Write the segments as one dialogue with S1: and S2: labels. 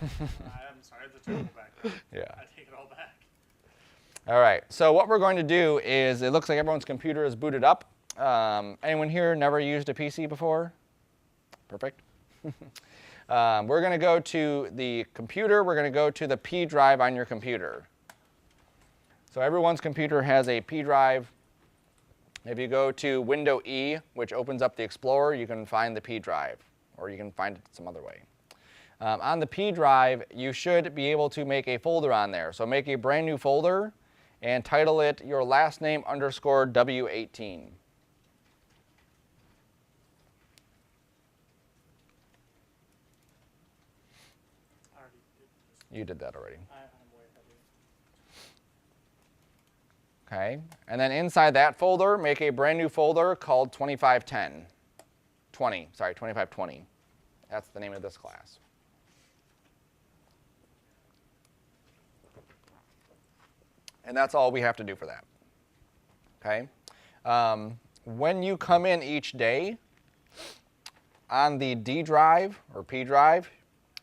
S1: I'm sorry, it's a terrible background.
S2: Yeah.
S1: I take it all back.
S2: All right, so what we're going to do is, it looks like everyone's computer is booted up. Anyone here never used a PC before? Perfect. We're going to go to the computer. We're going to go to the P drive on your computer. So everyone's computer has a P drive. If you go to Window E, which opens up the Explorer, you can find the P drive, or you can find it some other way. On the P drive, you should be able to make a folder on there. So make a brand new folder and title it your last name underscore W18. You did that already.
S1: I'm way ahead of you.
S2: Okay, and then inside that folder, make a brand new folder called 2520. That's the name of this class. And that's all we have to do for that. Okay. When you come in each day, on the D drive or P drive,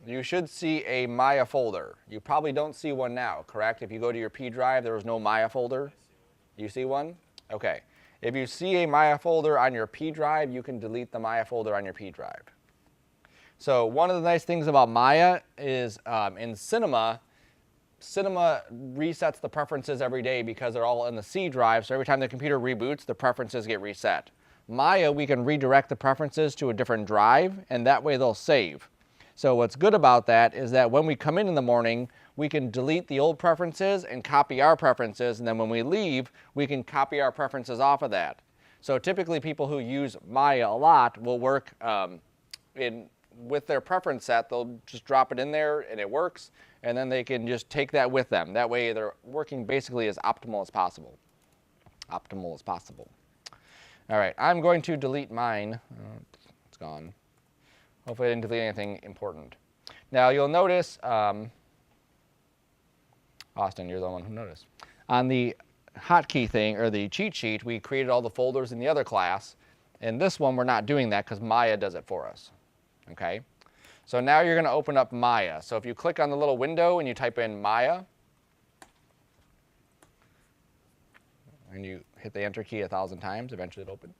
S2: you should see a Maya folder. You probably don't see one now, correct? If you go to your P drive, there was no Maya folder. You see one? Okay. If you see a Maya folder on your P drive, you can delete the Maya folder on your P drive. So one of the nice things about Maya is in Cinema resets the preferences every day because they're all in the C drive, so every time the computer reboots, the preferences get reset. Maya, we can redirect the preferences to a different drive, and that way they'll save. So what's good about that is that when we come in the morning, we can delete the old preferences and copy our preferences, and then when we leave, we can copy our preferences off of that. So typically people who use Maya a lot will work with their preference set. They'll just drop it in there and it works, and then they can just take that with them. That way they're working basically as optimal as possible. Optimal as possible. All right, I'm going to delete mine. It's gone. Hopefully I didn't delete anything important. Now you'll notice, Austin, you're the one who noticed. On the hotkey thing, or the cheat sheet, we created all the folders in the other class. In this one, we're not doing that because Maya does it for us. Okay? So now you're going to open up Maya. So if you click on the little window and you type in Maya, and you hit the Enter key 1,000 times, eventually it'll open.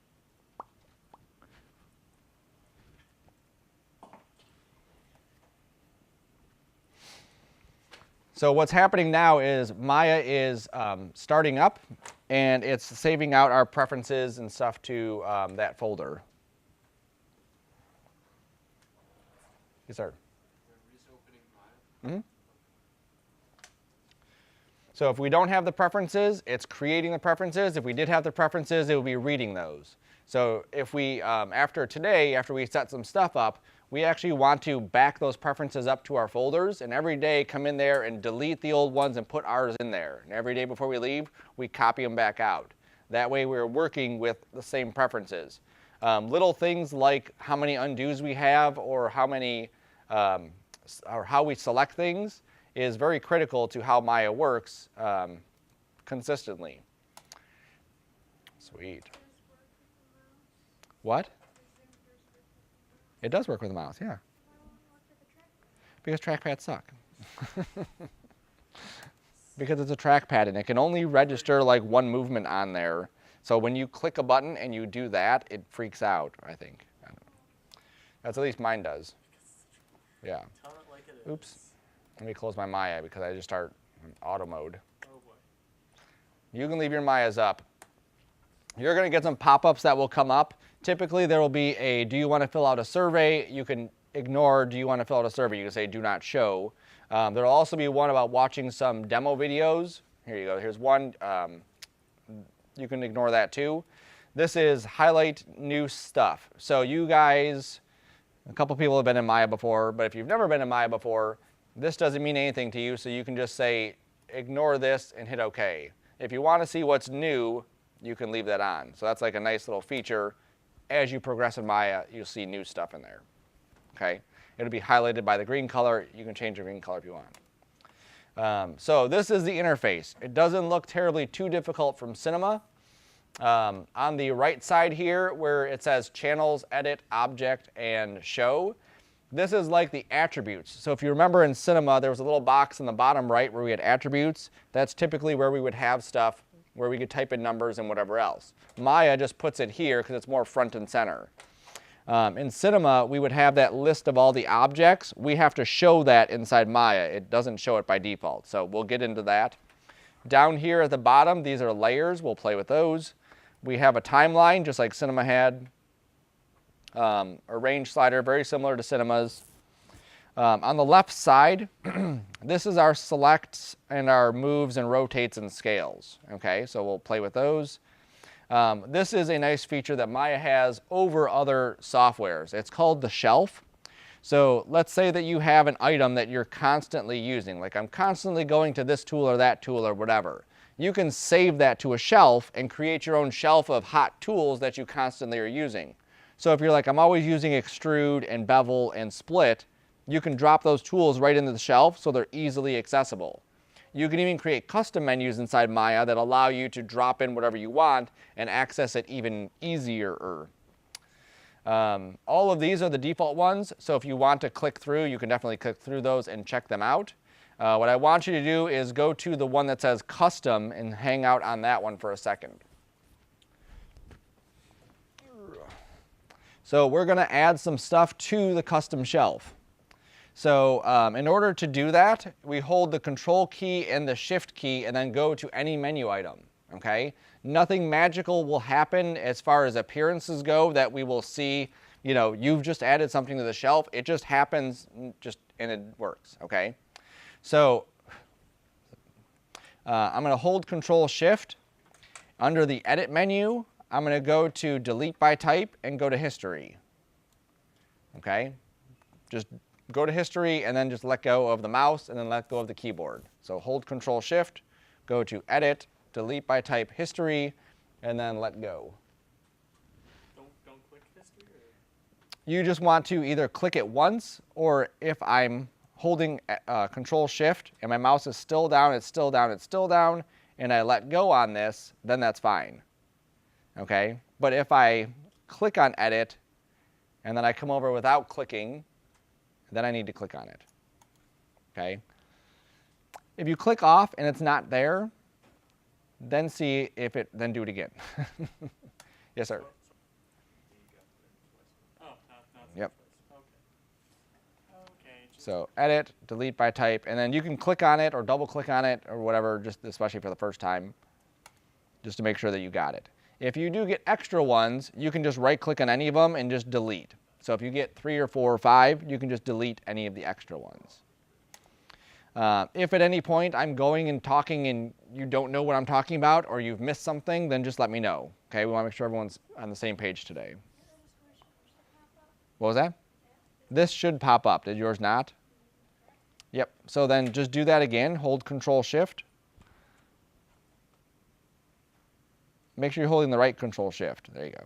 S2: So what's happening now is Maya is starting up, and it's saving out our preferences and stuff to that folder. Yes, sir. Mm-hmm. So if we don't have the preferences, it's creating the preferences. If we did have the preferences, it would be reading those. So if we, after today, after we set some stuff up, we actually want to back those preferences up to our folders, and every day come in there and delete the old ones and put ours in there. And every day before we leave, we copy them back out. That way we're working with the same preferences. Little things like how many undos we have, or how many, or how we select things is very critical to how Maya works consistently. Sweet. What? It does work with a mouse, yeah. Because trackpads suck. Because it's a trackpad and it can only register like one movement on there. So when you click a button and you do that, it freaks out, I think. I don't know. That's at least mine does. Yeah.
S1: Tell it like it is.
S2: Oops. Let me close my Maya because I just start in auto mode.
S1: Oh boy.
S2: You can leave your Mayas up. You're going to get some pop-ups that will come up. Typically there will be a, do you want to fill out a survey? You can ignore, do you want to fill out a survey? You can say do not show. There will also be one about watching some demo videos. Here you go. Here's one. You can ignore that too. This is highlight new stuff. So you guys, a couple people have been in Maya before, but if you've never been in Maya before, this doesn't mean anything to you, so you can just say ignore this and hit OK. If you want to see what's new, you can leave that on. So that's like a nice little feature. As you progress in Maya, you'll see new stuff in there. Okay? It'll be highlighted by the green color. You can change the green color if you want. So this is the interface. It doesn't look terribly too difficult from Cinema. On the right side here, where it says Channels, Edit, Object, and Show, This is like the attributes. So if you remember in Cinema, there was a little box in the bottom right where we had attributes. That's typically where we would have stuff where we could type in numbers and whatever else. Maya just puts it here because it's more front and center. In Cinema, we would have that list of all the objects. We have to show that inside Maya. It doesn't show it by default, so we'll get into that. Down here at the bottom, these are layers. We'll play with those. We have a timeline, just like Cinema had. A range slider, very similar to Cinema's. On the left side, this is our selects and our moves and rotates and scales. Okay, so we'll play with those. This is a nice feature that Maya has over other softwares. It's called the shelf. So let's say that you have an item that you're constantly using, like I'm constantly going to this tool or that tool or whatever. You can save that to a shelf and create your own shelf of hot tools that you constantly are using. So if you're like, I'm always using extrude and bevel and split, you can drop those tools right into the shelf so they're easily accessible. You can even create custom menus inside Maya that allow you to drop in whatever you want and access it even easier. All of these are the default ones, so if you want to click through, you can definitely click through those and check them out. What I want you to do is go to the one that says custom and hang out on that one for a second. So we're going to add some stuff to the custom shelf. So in order to do that, we hold the control key and the shift key and then go to any menu item, okay? Nothing magical will happen as far as appearances go that we will see, you know, you've just added something to the shelf. It just happens and it works, okay? So I'm going to hold control shift. Under the edit menu, I'm going to go to delete by type and go to history, okay? Just go to history and then just let go of the mouse and then let go of the keyboard. So hold control shift, go to edit, delete by type history, and then let go.
S1: Don't click history? Or?
S2: You just want to either click it once, or if I'm holding control shift and my mouse is still down, it's still down, it's still down, and I let go on this, then that's fine. Okay? But if I click on edit and then I come over without clicking, then I need to click on it. Okay? If you click off and it's not there, then see if it, then do it again. Yes, sir.
S1: Oh, not
S2: yep.
S1: Okay.
S2: So edit, delete by type, and then you can click on it or double click on it or whatever, just especially for the first time, just to make sure that you got it. If you do get extra ones, you can just right click on any of them and just delete. So if you get 3 or 4 or 5, you can just delete any of the extra ones. If at any point I'm going and talking and you don't know what I'm talking about or you've missed something, then just let me know. Okay, we want to make sure everyone's on the same page today. What was that? This should pop up. Did yours not? Yep. So then just do that again. Hold Control Shift. Make sure you're holding the right Control Shift. There you go.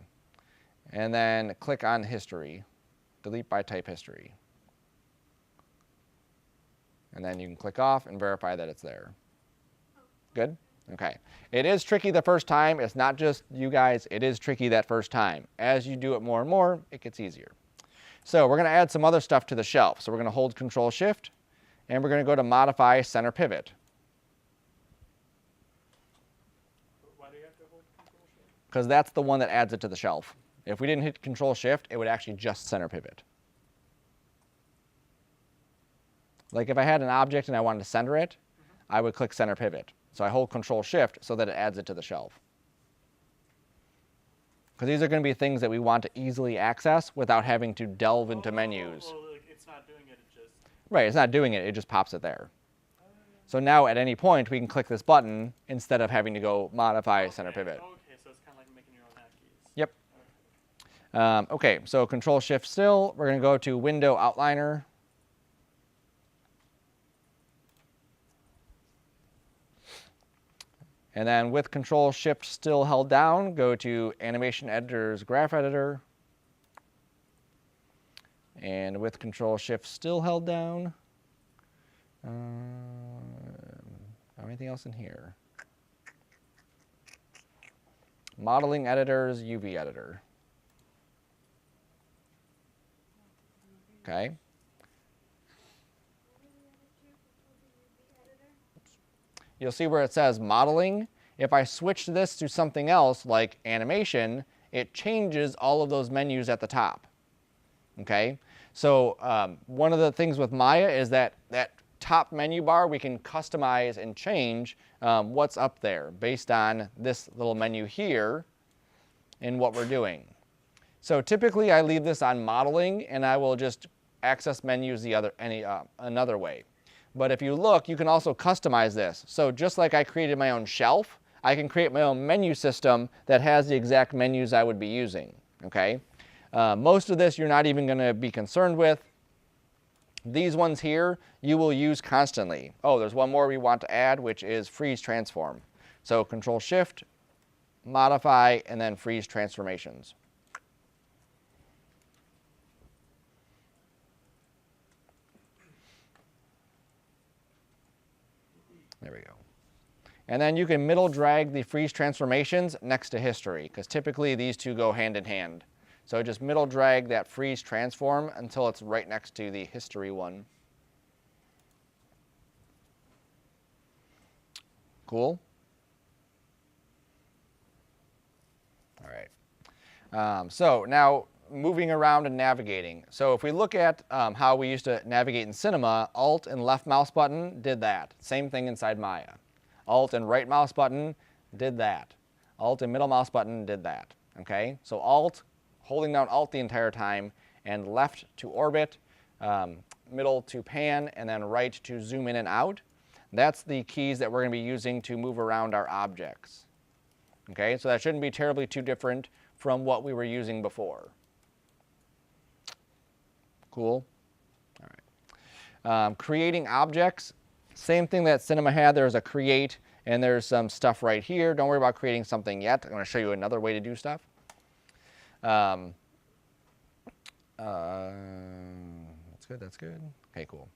S2: And then click on History. Delete by type history. And then you can click off and verify that it's there. Good? Okay. It is tricky the first time. It's not just you guys. It is tricky that first time. As you do it more and more, it gets easier. So we're going to add some other stuff to the shelf. So we're going to hold Control Shift, and we're going to go to Modify Center Pivot.
S1: Why do you have to hold Control Shift?
S2: Because that's the one that adds it to the shelf. If we didn't hit Control Shift, it would actually just center pivot. Like if I had an object and I wanted to center it, I would click Center Pivot. So I hold Control Shift so that it adds it to the shelf. Because these are going to be things that we want to easily access without having to delve into menus.
S1: Well, it's not doing it, it just...
S2: Right, it's not doing it, it just pops it there. So now at any point we can click this button instead of having to go modify Center Pivot.
S1: Okay, so it's kind of like making your own hotkeys.
S2: Yep. Okay, so Control Shift still. We're going to go to Window Outliner. And then with Control Shift still held down, go to Animation Editor's Graph Editor. And with Control Shift still held down, anything else in here? Modeling Editor's UV Editor. Okay, you'll see where it says modeling. If I switch this to something else like animation, it changes all of those menus at the top. Okay, so one of the things with Maya is that top menu bar, we can customize and change what's up there based on this little menu here and what we're doing. So typically I leave this on modeling and I will just access menus another way. But if you look, you can also customize this. So just like I created my own shelf, I can create my own menu system that has the exact menus I would be using. Okay, most of this you're not even going to be concerned with. These ones here you will use constantly. Oh, there's one more we want to add, which is freeze transform. So Control Shift, modify, and then freeze transformations. There we go. And then you can middle drag the freeze transformations next to history, because typically these two go hand in hand. So just middle drag that freeze transform until it's right next to the history one. Cool? All right. So now moving around and navigating. So if we look at how we used to navigate in Cinema, Alt and left mouse button did that. Same thing inside Maya. Alt and right mouse button did that. Alt and middle mouse button did that. Okay, so Alt, holding down Alt the entire time, and left to orbit, middle to pan, and then right to zoom in and out. That's the keys that we're going to be using to move around our objects. Okay, so that shouldn't be terribly too different from what we were using before. Cool. All right. Creating objects, same thing that Cinema had. There's a create, and there's some stuff right here. Don't worry about creating something yet. I'm going to show you another way to do stuff. That's good, that's good. Okay, cool.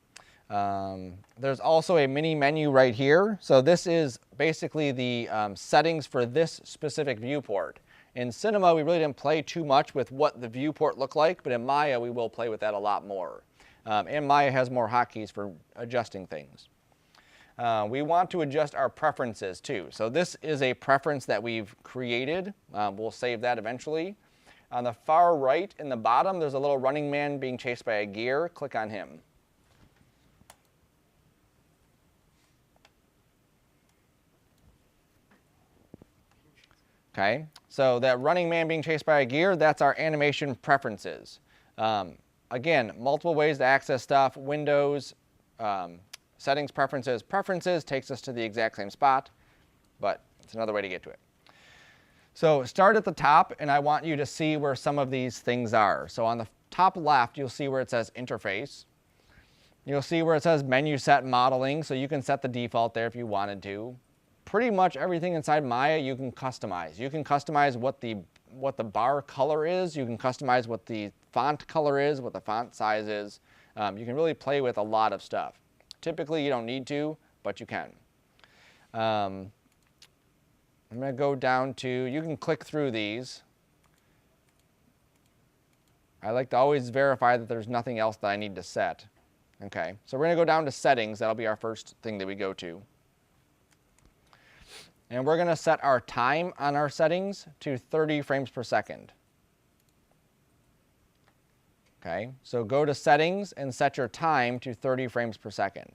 S2: There's also a mini menu right here. So this is basically the settings for this specific viewport. In Cinema, we really didn't play too much with what the viewport looked like, but in Maya, we will play with that a lot more. And Maya has more hotkeys for adjusting things. We want to adjust our preferences too. So this is a preference that we've created. We'll save that eventually. On the far right in the bottom, there's a little running man being chased by a gear. Click on him. Okay, so that running man being chased by a gear, that's our animation preferences. Again, multiple ways to access stuff. Windows, settings, preferences. Preferences takes us to the exact same spot, but it's another way to get to it. So start at the top, and I want you to see where some of these things are. So on the top left, you'll see where it says interface. You'll see where it says menu set modeling, so you can set the default there if you wanted to. Pretty much everything inside Maya you can customize. You can customize what the bar color is. You can customize what the font color is, what the font size is. You can really play with a lot of stuff. Typically you don't need to, but you can. I'm going to go down to, you can click through these. I like to always verify that there's nothing else that I need to set. Okay, so we're going to go down to settings. That'll be our first thing that we go to. And we're going to set our time on our settings to 30 frames per second. Okay, so go to settings and set your time to 30 frames per second.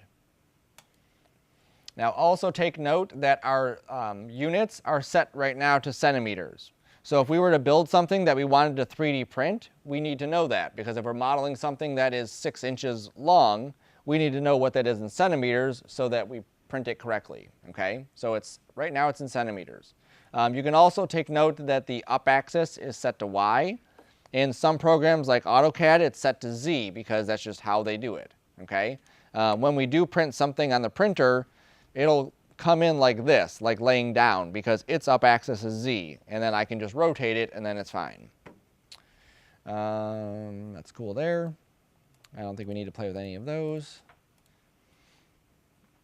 S2: Now also take note that our units are set right now to centimeters. So if we were to build something that we wanted to 3D print, we need to know that, because if we're modeling something that is 6 inches long, we need to know what that is in centimeters so that we print it correctly. Okay, so right now it's in centimeters. You can also take note that the up axis is set to Y. In some programs like AutoCAD, it's set to Z because that's just how they do it. Okay, when we do print something on the printer, it'll come in like this, like laying down, because its up axis is Z, and then I can just rotate it and then it's fine. That's cool there. I don't think we need to play with any of those.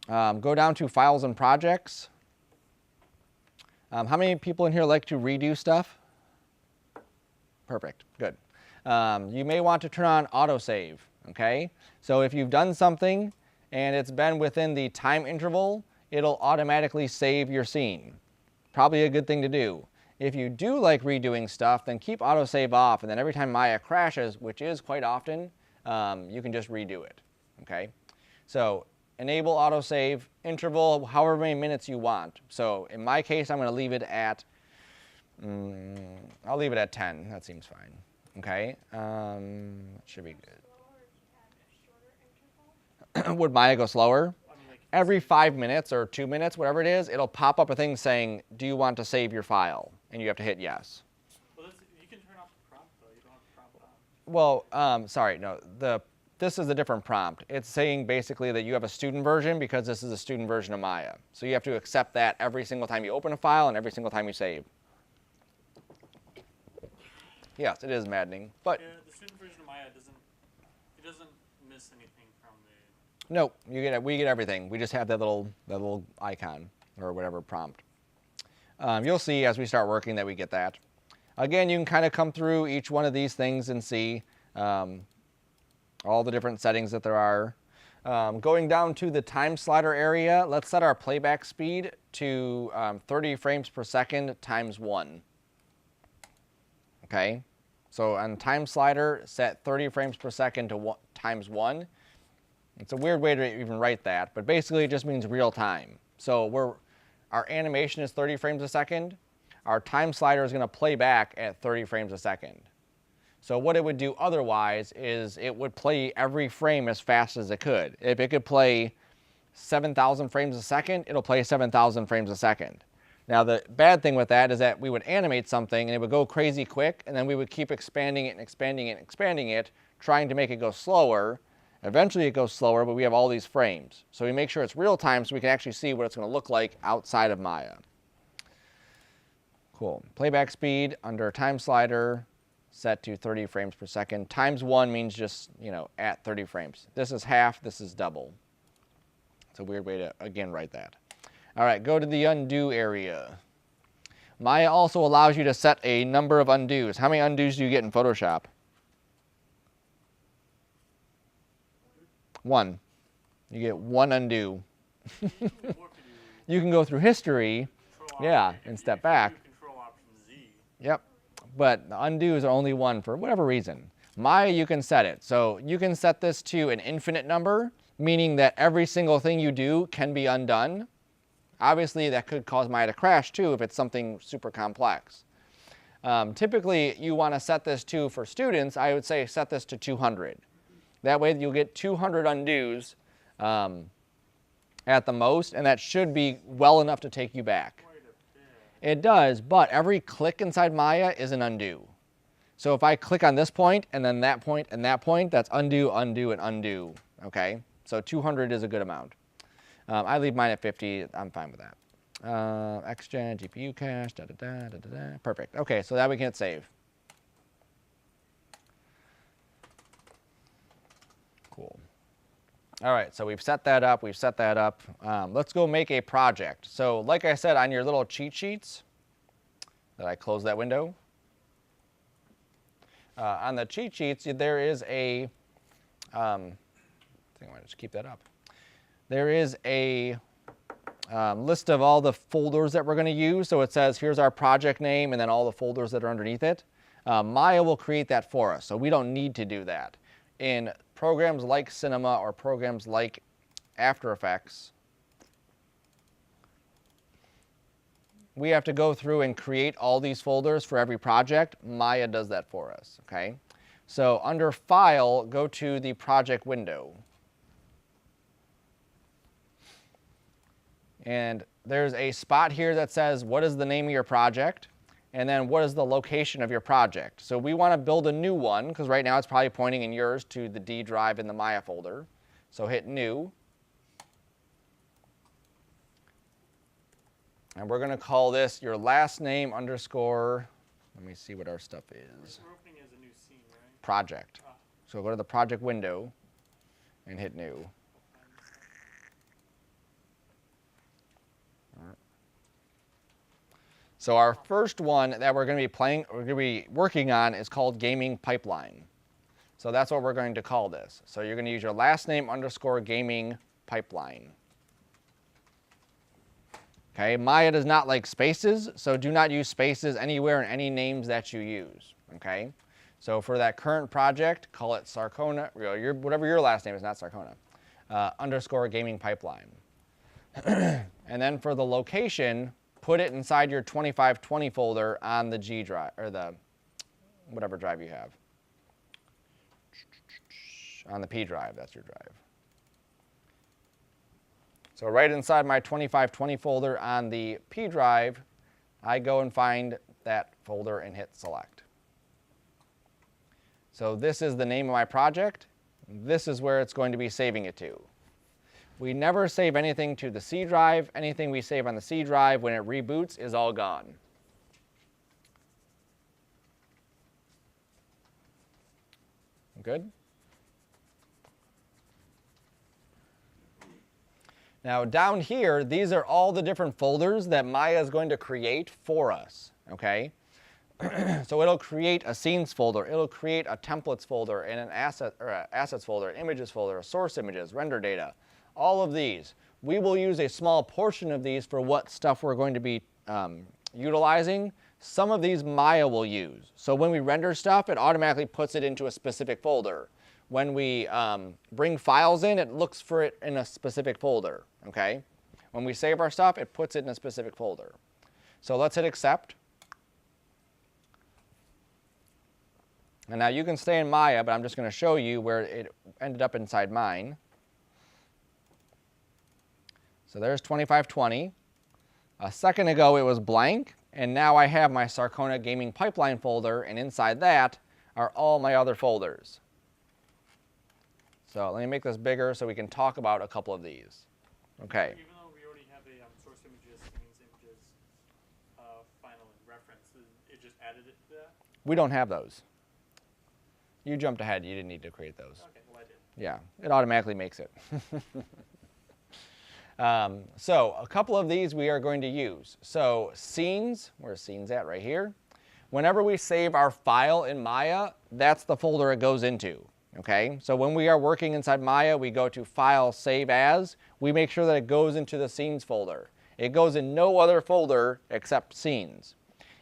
S2: Go down to files and projects. How many people in here like to redo stuff? Perfect, good. You may want to turn on autosave, okay? So if you've done something and it's been within the time interval, it'll automatically save your scene. Probably a good thing to do. If you do like redoing stuff, then keep autosave off, and then every time Maya crashes, which is quite often, you can just redo it, okay? So enable autosave, interval, however many minutes you want. So in my case, I'm going to leave it at, I'll leave it at 10. That seems fine, okay? Should be good. Would Maya go slower? Every 5 minutes or 2 minutes, whatever it is, it'll pop up a thing saying, do you want to save your file? And you have to hit yes.
S1: Well, you can turn off the prompt, though. You don't have to prompt it on.
S2: Well, sorry, no. This is a different prompt. It's saying basically that you have a student version because this is a student version of Maya. So you have to accept that every single time you open a file and every single time you save. Yes, it is maddening, but
S1: Yeah, the student version of Maya doesn't miss anything from the.
S2: no, we get everything. We just have that little icon or whatever prompt. You'll see as we start working that we get that. Again, you can kind of come through each one of these things and see all the different settings that there are. Going down to the time slider area, let's set our playback speed to 30 frames per second times 1. Okay, so on time slider, set 30 frames per second to times 1. It's a weird way to even write that, but basically it just means real time. So our animation is 30 frames a second. Our time slider is going to play back at 30 frames a second. So what it would do otherwise is it would play every frame as fast as it could. If it could play 7,000 frames a second, it'll play 7,000 frames a second. Now the bad thing with that is that we would animate something and it would go crazy quick, and then we would keep expanding it and expanding it and expanding it, trying to make it go slower. Eventually it goes slower, but we have all these frames. So we make sure it's real time so we can actually see what it's going to look like outside of Maya. Cool. Playback speed under time slider, set to 30 frames per second. Times 1 means just, at 30 frames. This is half, this is double. It's a weird way to, again, write that. All right, go to the undo area. Maya also allows you to set a number of undos. How many undos do you get in Photoshop? 1. You get 1 undo. You can go through history, and step back. Yep, but the undos are only 1 for whatever reason. Maya, you can set it. So you can set this to an infinite number, meaning that every single thing you do can be undone. Obviously, that could cause Maya to crash too if it's something super complex. Typically, you want to set this to, for students, I would say set this to 200. That way you'll get 200 undos at the most, and that should be well enough to take you back. It does, but every click inside Maya is an undo. So if I click on this point, and then that point, and that point, that's undo, undo, and undo, okay? So 200 is a good amount. I leave mine at 50. I'm fine with that. XGen, GPU cache, da-da-da. Perfect. Okay, so that we can hit save. Cool. All right, so we've set that up. Let's go make a project. So like I said, on your little cheat sheets, did I close that window? On the cheat sheets, there is a, I think I might just keep that up. There is a list of all the folders that we're going to use. So it says, here's our project name, and then all the folders that are underneath it. Maya will create that for us, so we don't need to do that. In programs like Cinema or programs like After Effects, we have to go through and create all these folders for every project. Maya does that for us, okay? So under File, go to the Project window. And there's a spot here that says, what is the name of your project? And then what is the location of your project? So we want to build a new one, because right now it's probably pointing in yours to the D drive in the Maya folder. So hit New. And we're going to call this your last name underscore, let me see what our stuff is.
S1: We're opening as a new scene, right?
S2: Project. So go to the project window and hit New. So our first one that we're going to be working on is called GamingPipeline. So that's what we're going to call this. So you're going to use your last name underscore GamingPipeline. Okay, Maya does not like spaces, so do not use spaces anywhere in any names that you use. Okay, so for that current project, call it Sarcona, whatever your last name is, not Sarcona, underscore gaming pipeline. And then for the location, put it inside your 2520 folder on the G drive, or the whatever drive you have. On the P drive, that's your drive. So right inside my 2520 folder on the P drive, I go and find that folder and hit select. So this is the name of my project. This is where it's going to be saving it to. We never save anything to the C drive. Anything we save on the C drive, when it reboots, is all gone. Good? Now down here, these are all the different folders that Maya is going to create for us, okay? So it'll create a scenes folder, it'll create a templates folder, and an assets folder, an images folder, a source images, render data, all of these. We will use a small portion of these for what stuff we're going to be utilizing. Some of these Maya will use. So when we render stuff, it automatically puts it into a specific folder. When we bring files in, it looks for it in a specific folder, okay? When we save our stuff, it puts it in a specific folder. So let's hit accept. And now you can stay in Maya, but I'm just going to show you where it ended up inside mine. So there's 2520. A second ago it was blank, and now I have my Sarcona Gaming Pipeline folder, and inside that are all my other folders. So let me make this bigger so we can talk about a couple of these. Okay.
S1: Even though we already have a source images, scenes images, final and reference, it just added it to that?
S2: We don't have those. You jumped ahead. You didn't need to create those.
S1: Okay, well I did.
S2: Yeah, it automatically makes it. So a couple of these we are going to use. So scenes, where's scenes at? Right here. Whenever we save our file in Maya, that's the folder it goes into. Okay, so when we are working inside Maya, we go to File, Save As. We make sure that it goes into the Scenes folder. It goes in no other folder except Scenes.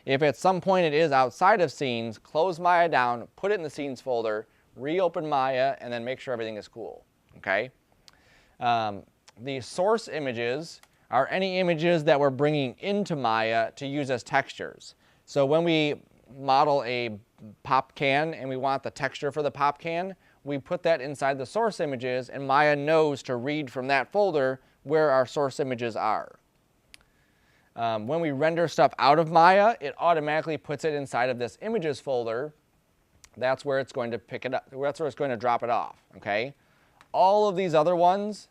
S2: If at some point it is outside of Scenes, close Maya down, put it in the Scenes folder, reopen Maya, and then make sure everything is cool. Okay. The source images are any images that we're bringing into Maya to use as textures. So when we model a pop can and we want the texture for the pop can, we put that inside the source images, and Maya knows to read from that folder where our source images are. When we render stuff out of Maya, it automatically puts it inside of this images folder. That's where it's going to pick it up. That's where it's going to drop it off. Okay. All of these other ones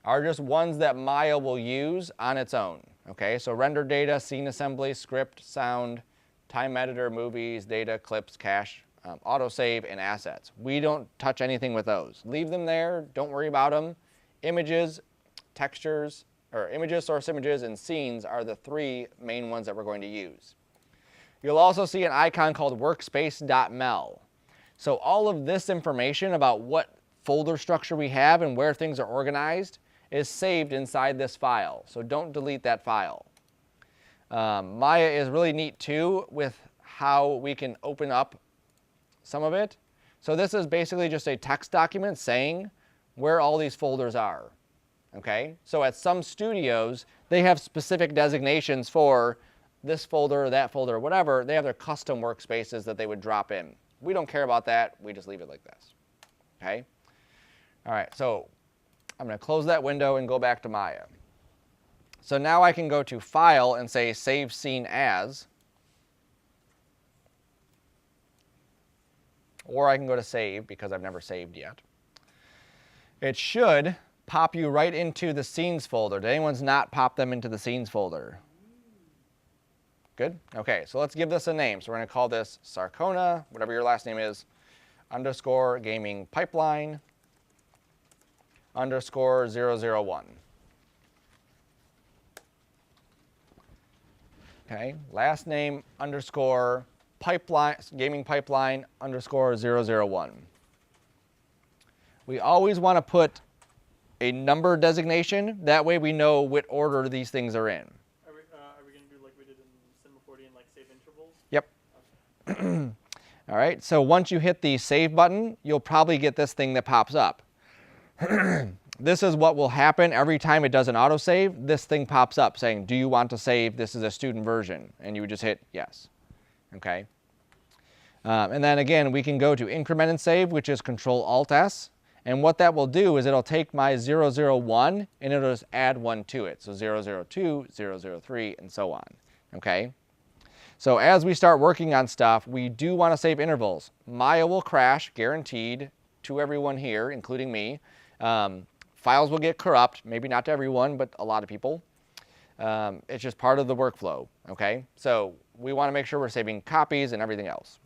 S2: are just ones that Maya will use on its own. Okay. So render data, scene assembly, script, sound, time editor, movies, data, clips, cache, autosave, and assets. We don't touch anything with those. Leave them there. Don't worry about them. Images, textures, or images, source images, and scenes are the three main ones that we're going to use. You'll also see an icon called workspace.mel. So all of this information about what folder structure we have and where things are organized is saved inside this file. So don't delete that file. Maya is really neat too with how we can open up some of it. So this is basically just a text document saying where all these folders are. Okay, so at some studios, they have specific designations for this folder, that folder, whatever. They have their custom workspaces that they would drop in. We don't care about that. We just leave it like this. Okay, all right, so I'm going to close that window and go back to Maya. So now I can go to File and say Save Scene As. Or I can go to Save because I've never saved yet. It should pop you right into the Scenes folder. Did anyone's not pop them into the Scenes folder? Good? Okay, so let's give this a name. So we're going to call this Sarcona, whatever your last name is, underscore gaming pipeline, underscore 001. Okay, last name underscore pipeline, gaming pipeline underscore 001. We always want to put a number designation. That way we know what order these things are in.
S1: Are we going to do like we did in Cinema 40 and like save intervals?
S2: Yep.
S1: Okay.
S2: All right, so once you hit the save button, you'll probably get this thing that pops up. This is what will happen every time it does an autosave. This thing pops up saying, do you want to save? This is a student version. And you would just hit yes. Okay. And then again, we can go to increment and save, which is Control-Alt-S. And what that will do is it'll take my 001 and it'll just add one to it. So 002, 003, and so on. Okay. So as we start working on stuff, we do want to save intervals. Maya will crash, guaranteed, to everyone here, including me. Files will get corrupt, maybe not to everyone, but a lot of people. It's just part of the workflow, okay? So we want to make sure we're saving copies and everything else.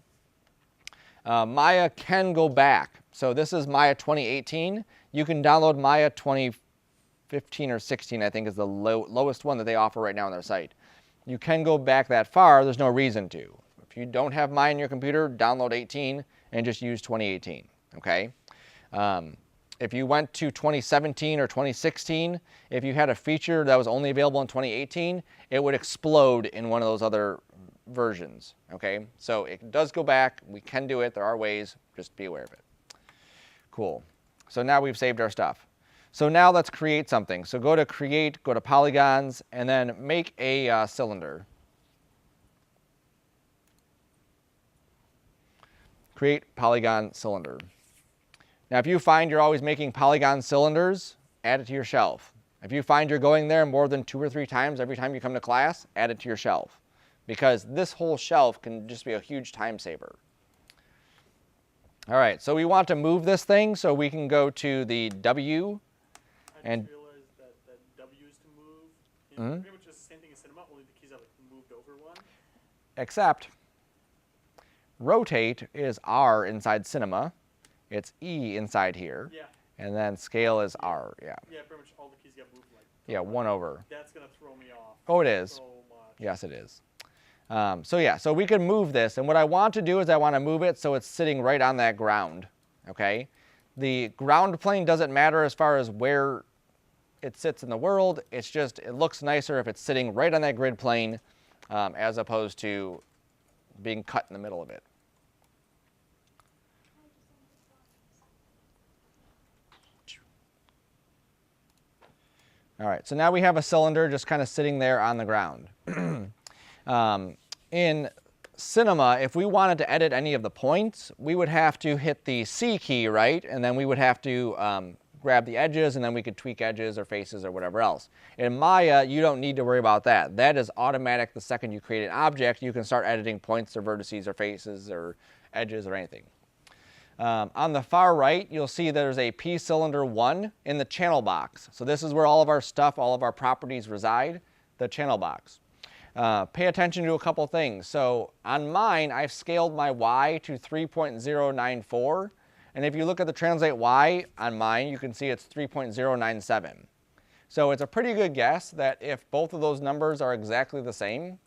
S2: Maya can go back. So this is Maya 2018. You can download Maya 2015 or 16, I think is the lowest one that they offer right now on their site. You can go back that far. There's no reason to. If you don't have Maya on your computer, download 18 and just use 2018, okay? If you went to 2017 or 2016, if you had a feature that was only available in 2018, it would explode in one of those other versions, okay? So it does go back. We can do it. There are ways. Just be aware of it. Cool. So now we've saved our stuff. So now let's create something. So go to Create, go to Polygons, and then make a cylinder. Create polygon cylinder. Now, if you find you're always making polygon cylinders, add it to your shelf. If you find you're going there more than 2 or 3 times every time you come to class, add it to your shelf. Because this whole shelf can just be a huge time saver. All right, so we want to move this thing, so we can go to the W.
S1: I just realized that W is to move. Pretty much the same thing as Cinema, only the keys are like moved over one.
S2: Except rotate is R inside Cinema. It's E inside here.
S1: Yeah.
S2: And then scale is R, yeah.
S1: Yeah, pretty much all the keys get moved like.
S2: Yeah, one over.
S1: That's going to throw me off.
S2: Oh, it is.
S1: So much.
S2: Yes, it is. So yeah, so we can move this. And what I want to do is I want to move it so it's sitting right on that ground, okay? The ground plane doesn't matter as far as where it sits in the world. It's just, it looks nicer if it's sitting right on that grid plane as opposed to being cut in the middle of it. All right, so now we have a cylinder just kind of sitting there on the ground. In Cinema, if we wanted to edit any of the points, we would have to hit the C key, right? And then we would have to grab the edges, and then we could tweak edges or faces or whatever else. In Maya, you don't need to worry about that. That is automatic. The second you create an object, you can start editing points or vertices or faces or edges or anything. On the far right, you'll see there's a P cylinder 1 in the channel box. So this is where all of our stuff, all of our properties reside, the channel box. Pay attention to a couple things. So on mine, I've scaled my Y to 3.094. And if you look at the translate Y on mine, you can see it's 3.097. So it's a pretty good guess that if both of those numbers are exactly the same,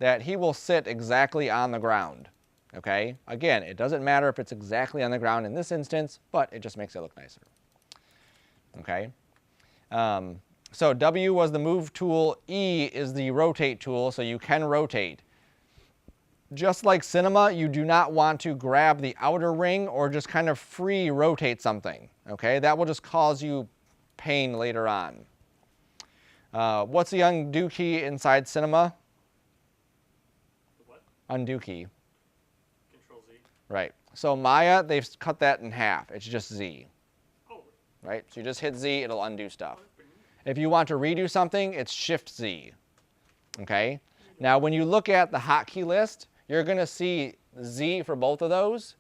S2: that he will sit exactly on the ground. Okay? Again, it doesn't matter if it's exactly on the ground in this instance, but it just makes it look nicer. Okay? So W was the move tool, E is the rotate tool, so you can rotate. Just like Cinema, you do not want to grab the outer ring or just kind of free rotate something. Okay? That will just cause you pain later on. What's the undo key inside Cinema?
S1: The what?
S2: Undo key.
S1: Control-Z.
S2: Right. So Maya, they've cut that in half. It's just Z.
S1: Oh.
S2: Right? So you just hit Z, it'll undo stuff. If you want to redo something, it's Shift-Z. Okay? Now, when you look at the hotkey list, you're going to see Z for both of those.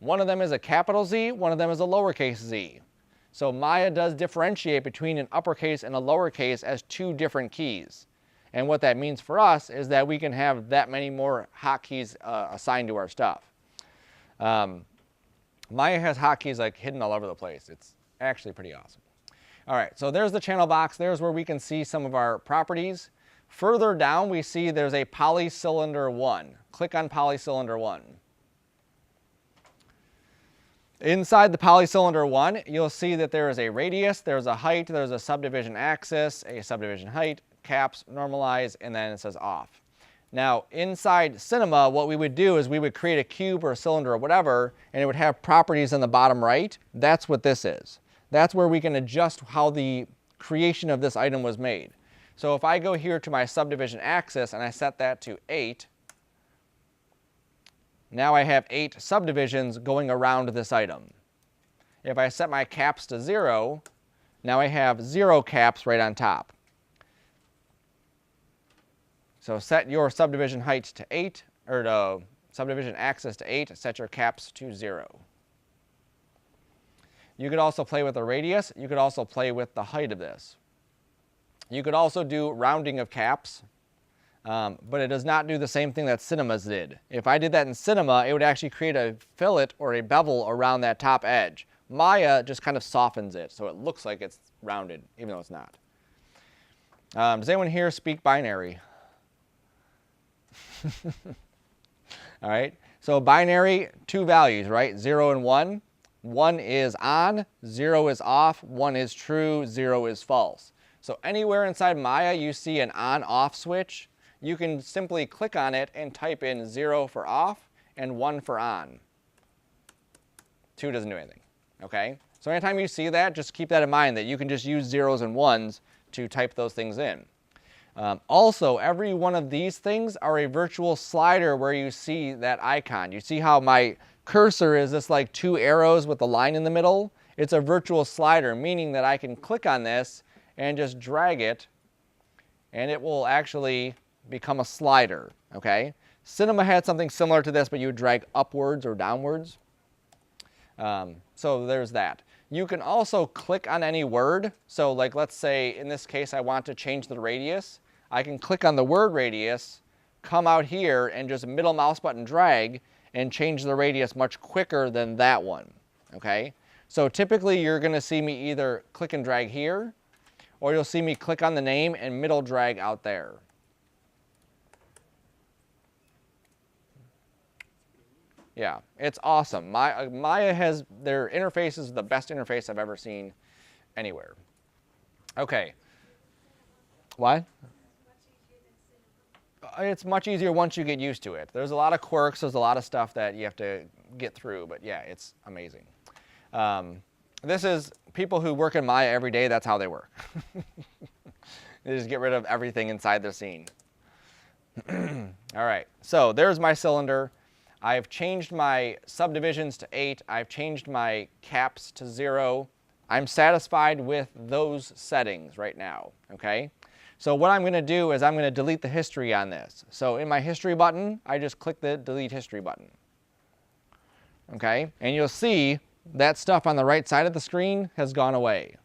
S2: One of them is a capital Z, one of them is a lowercase z. So Maya does differentiate between an uppercase and a lowercase as 2 different keys. And what that means for us is that we can have that many more hotkeys assigned to our stuff. Maya has hotkeys like hidden all over the place. It's actually pretty awesome. All right, so there's the channel box. There's where we can see some of our properties. Further down, we see there's a polycylinder 1. Click on polycylinder 1. Inside the polycylinder 1, you'll see that there is a radius, there's a height, there's a subdivision axis, a subdivision height, caps, normalize, and then it says off. Now, inside Cinema, what we would do is we would create a cube or a cylinder or whatever, and it would have properties in the bottom right. That's what this is. That's where we can adjust how the creation of this item was made. So if I go here to my subdivision axis and I set that to 8, now I have 8 subdivisions going around this item. If I set my caps to 0, now I have 0 caps right on top. So set your subdivision height to 8, or the subdivision axis to 8, set your caps to 0. You could also play with the radius. You could also play with the height of this. You could also do rounding of caps. But it does not do the same thing that Cinema's did. If I did that in Cinema, it would actually create a fillet or a bevel around that top edge. Maya just kind of softens it, so it looks like it's rounded, even though it's not. Does anyone here speak binary? All right, so binary, 2 values, right? 0 and 1. 1 is on, 0 is off, 1 is true, 0 is false. So anywhere inside Maya you see an on-off switch, you can simply click on it and type in 0 for off and 1 for on. 2 doesn't do anything, okay? So anytime you see that, just keep that in mind that you can just use 0s and 1s to type those things in. Also, every one of these things are a virtual slider where you see that icon. You see how my cursor is this like 2 arrows with a line in the middle? It's a virtual slider, meaning that I can click on this and just drag it, and it will actually become a slider, okay? Cinema had something similar to this, but you would drag upwards or downwards. So there's that. You can also click on any word. So like let's say in this case I want to change the radius. I can click on the word radius, come out here and just middle mouse button drag and change the radius much quicker than that one, okay? So typically you're going to see me either click and drag here, or you'll see me click on the name and middle drag out there. Yeah, it's awesome. Maya has, their interface is the best interface I've ever seen anywhere. Okay. What? It's much easier once you get used to it. There's a lot of quirks, there's a lot of stuff that you have to get through, but yeah, it's amazing. This is people who work in Maya every day, that's how they work. They just get rid of everything inside the scene. All right, so there's my cylinder. I've changed my subdivisions to 8. I've changed my caps to 0. I'm satisfied with those settings right now, okay? So what I'm going to do is I'm going to delete the history on this. So in my history button, I just click the delete history button, okay? And you'll see that stuff on the right side of the screen has gone away.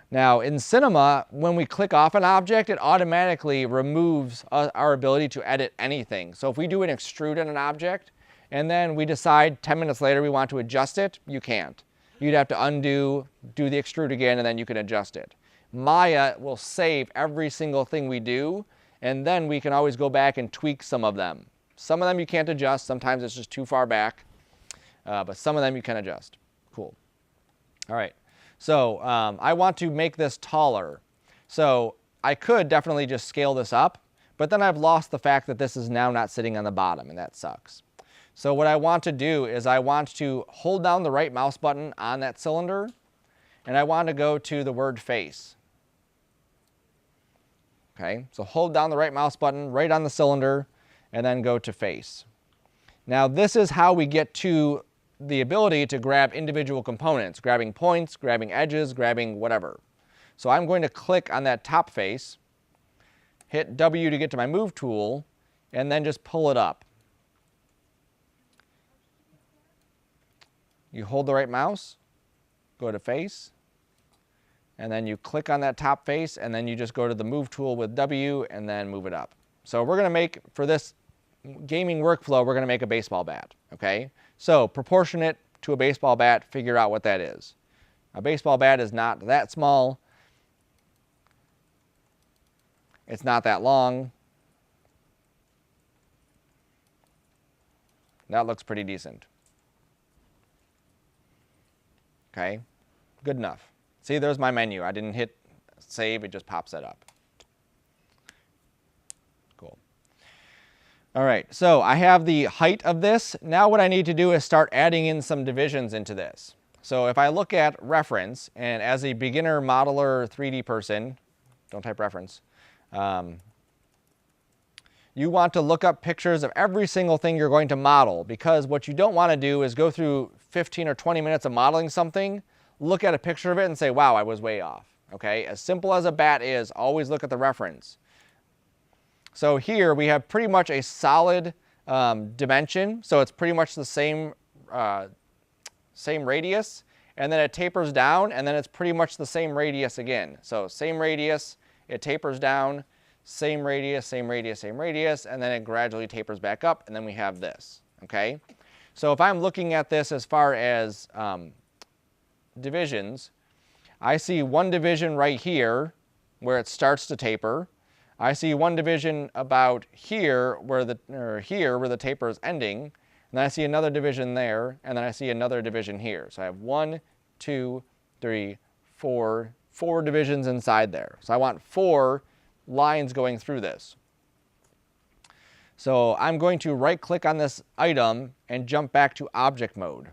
S2: Now in Cinema, when we click off an object, it automatically removes our ability to edit anything. So if we do an extrude in an object, and then we decide 10 minutes later we want to adjust it, you can't. You'd have to undo, do the extrude again, and then you can adjust it. Maya will save every single thing we do, and then we can always go back and tweak some of them. Some of them you can't adjust, sometimes it's just too far back, but some of them you can adjust. Cool. All right. So I want to make this taller. So I could definitely just scale this up, but then I've lost the fact that this is now not sitting on the bottom, and that sucks. So what I want to do is I want to hold down the right mouse button on that cylinder, and I want to go to the word face. Okay, so hold down the right mouse button right on the cylinder, and then go to face. Now this is how we get to the ability to grab individual components, grabbing points, grabbing edges, grabbing whatever. So I'm going to click on that top face, hit W to get to my move tool, and then just pull it up. You hold the right mouse, go to face, and then you click on that top face, and then you just go to the move tool with W and then move it up. So we're going to make, for this gaming workflow, we're going to make a baseball bat, okay? So proportionate to a baseball bat, figure out what that is. A baseball bat is not that small. It's not that long. That looks pretty decent. Okay, good enough. See, there's my menu. I didn't hit save, it just pops that up. Cool. All right, so I have the height of this. Now what I need to do is start adding in some divisions into this. So if I look at reference, and as a beginner modeler 3D person, don't type reference, you want to look up pictures of every single thing you're going to model, because what you don't want to do is go through 15 or 20 minutes of modeling something, look at a picture of it and say, wow, I was way off. Okay, as simple as a bat is, always look at the reference. So here we have pretty much a solid dimension, so it's pretty much the same radius, and then it tapers down, and then it's pretty much the same radius again. So same radius, it tapers down, same radius, same radius, same radius, and then it gradually tapers back up, and then we have this, okay? So if I'm looking at this as far as divisions, I see one division right here where it starts to taper. I see one division about here where the taper is ending, and then I see another division there, and then I see another division here. So I have 1, 2, 3, 4 divisions inside there. So I want 4 lines going through this. So I'm going to right click on this item and jump back to object mode.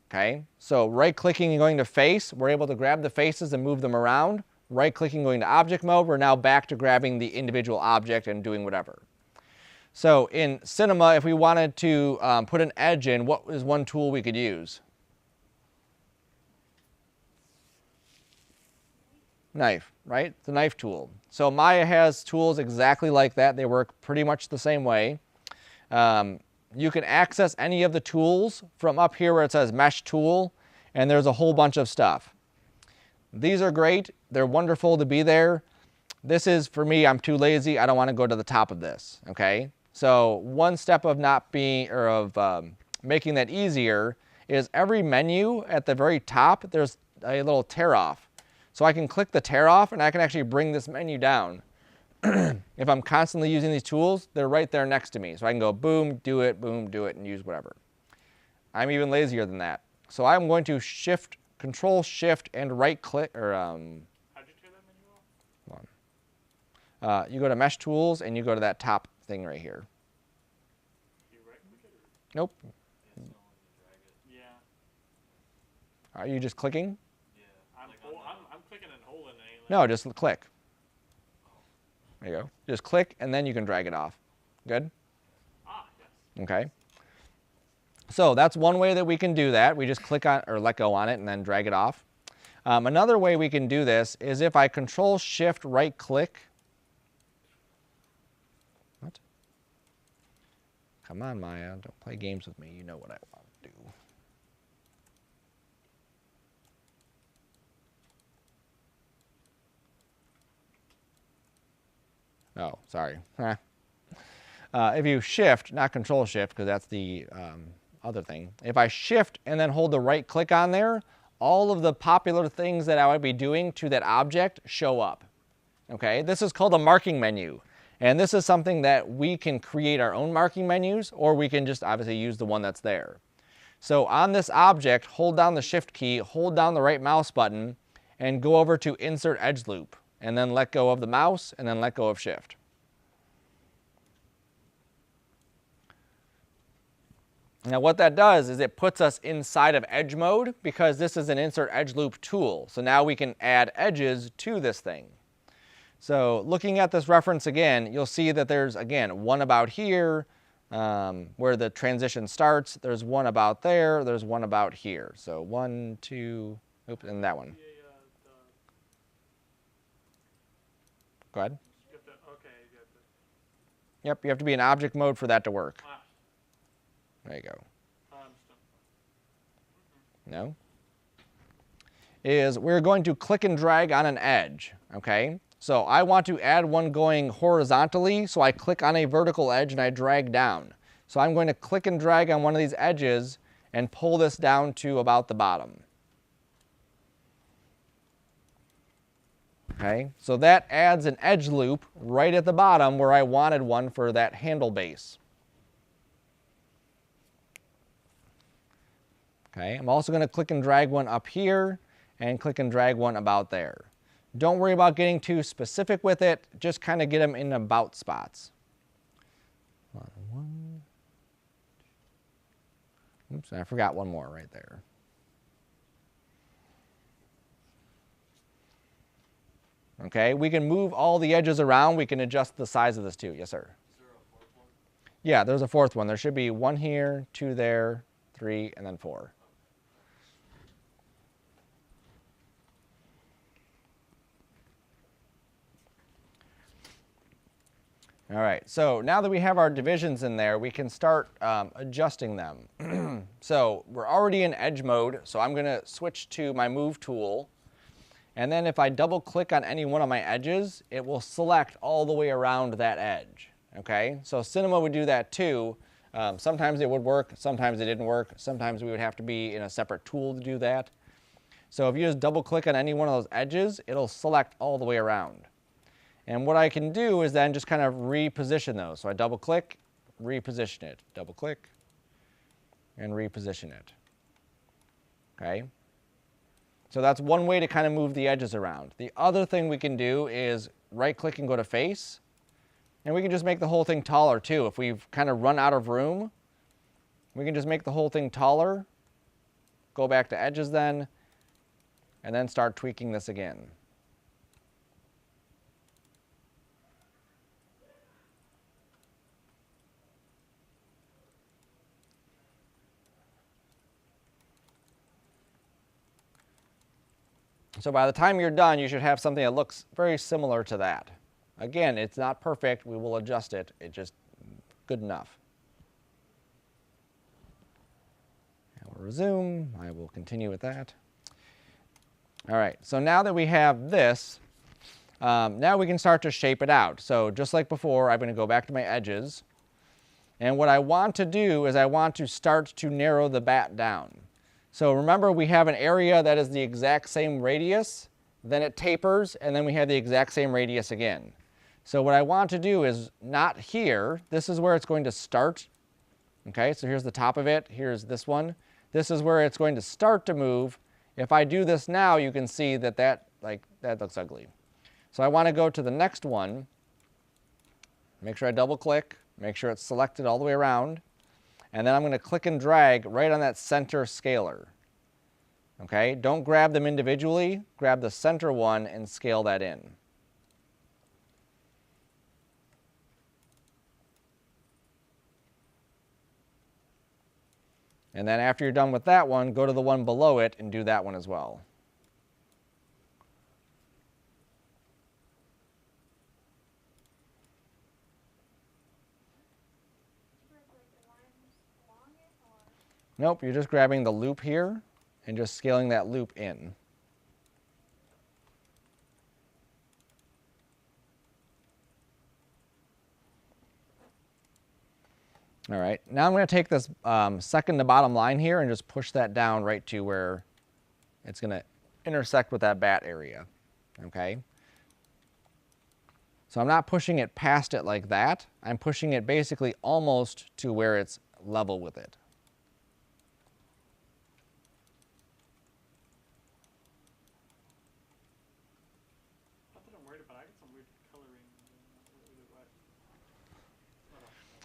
S2: Okay, so right clicking and going to face, we're able to grab the faces and move them around. Right clicking going to object mode, we're now back to grabbing the individual object and doing whatever. So in Cinema, if we wanted to put an edge in, what is one tool we could use? Knife, right? The knife tool. So Maya has tools exactly like that. They work pretty much the same way. You can access any of the tools from up here where it says Mesh Tool, and there's a whole bunch of stuff. These are great. They're wonderful to be there. This is, for me, I'm too lazy. I don't want to go to the top of this, okay? So one step of making that easier is every menu at the very top, there's a little tear off. So I can click the tear off and I can actually bring this menu down. If I'm constantly using these tools, they're right there next to me. So I can go boom, do it, and use whatever. I'm even lazier than that. So I'm going to Control Shift and right click, or
S1: How'd you turn that menu off?
S2: Hold on. You go to Mesh Tools and you go to that top thing right here.
S1: You right click it? Or?
S2: Nope.
S1: Yeah.
S2: Are you just clicking?
S1: I'm clicking and holding it.
S2: No, just click. There you go. Just click and then you can drag it off. Good?
S1: Ah, yes.
S2: Okay. So that's one way that we can do that. We just click on or let go on it and then drag it off. Another way we can do this is if I Control Shift right click. What? Come on, Maya. Don't play games with me. You know what I want to do. Oh, sorry. If you Shift, not Control Shift, because that's the other thing. If I Shift and then hold the right click on there, all of the popular things that I would be doing to that object show up. Okay, this is called a marking menu. And this is something that we can create our own marking menus, or we can just obviously use the one that's there. So on this object, hold down the Shift key, hold down the right mouse button, and go over to Insert Edge Loop. And then let go of the mouse, and then let go of Shift. Now what that does is it puts us inside of edge mode, because this is an Insert Edge Loop tool. So now we can add edges to this thing. So looking at this reference again, you'll see that there's, again, one about here where the transition starts. There's one about there. There's one about here. So 1, 2, oops, and that one. Go ahead. Yep, you have to be in object mode for that to work. There you go. No? Is we're going to click and drag on an edge, okay? So I want to add one going horizontally, so I click on a vertical edge and I drag down. So I'm going to click and drag on one of these edges and pull this down to about the bottom. Okay, so that adds an edge loop right at the bottom where I wanted one for that handle base. Okay, I'm also going to click and drag one up here and click and drag one about there. Don't worry about getting too specific with it, just kind of get them in about spots. Oops, I forgot one more right there. Okay, we can move all the edges around. We can adjust the size of this too. Yes, sir?
S3: Is there a fourth one?
S2: Yeah, there's a fourth one. There should be one here, two there, three, and then four. All right, so now that we have our divisions in there, we can start adjusting them. So we're already in edge mode, so I'm going to switch to my move tool. And then if I double click on any one of my edges, it will select all the way around that edge. Okay, so Cinema would do that too. Sometimes it would work, sometimes it didn't work. Sometimes we would have to be in a separate tool to do that. So if you just double click on any one of those edges, it'll select all the way around. And what I can do is then just kind of reposition those. So I double click, reposition it, double click, and reposition it. Okay? So that's one way to kind of move the edges around. The other thing we can do is right click and go to face. And we can just make the whole thing taller too. If we've kind of run out of room, we can just make the whole thing taller, go back to edges then, and then start tweaking this again. So by the time you're done, you should have something that looks very similar to that. Again, it's not perfect. We will adjust it. It's just good enough. I will resume. I will continue with that. All right, so now that we have this, now we can start to shape it out. So just like before, I'm going to go back to my edges. And what I want to do is I want to start to narrow the bat down. So remember, we have an area that is the exact same radius, then it tapers, and then we have the exact same radius again. So what I want to do is not here. This is where it's going to start. Okay, so here's the top of it. Here's this one. This is where it's going to start to move. If I do this now, you can see that that looks ugly. So I want to go to the next one. Make sure I double click. Make sure it's selected all the way around. And then I'm going to click and drag right on that center scaler. Okay, don't grab them individually. Grab the center one and scale that in. And then after you're done with that one, go to the one below it and do that one as well. Nope, you're just grabbing the loop here and just scaling that loop in. All right, now I'm going to take this second to bottom line here and just push that down right to where it's going to intersect with that bat area. Okay? So I'm not pushing it past it like that. I'm pushing it basically almost to where it's level with it.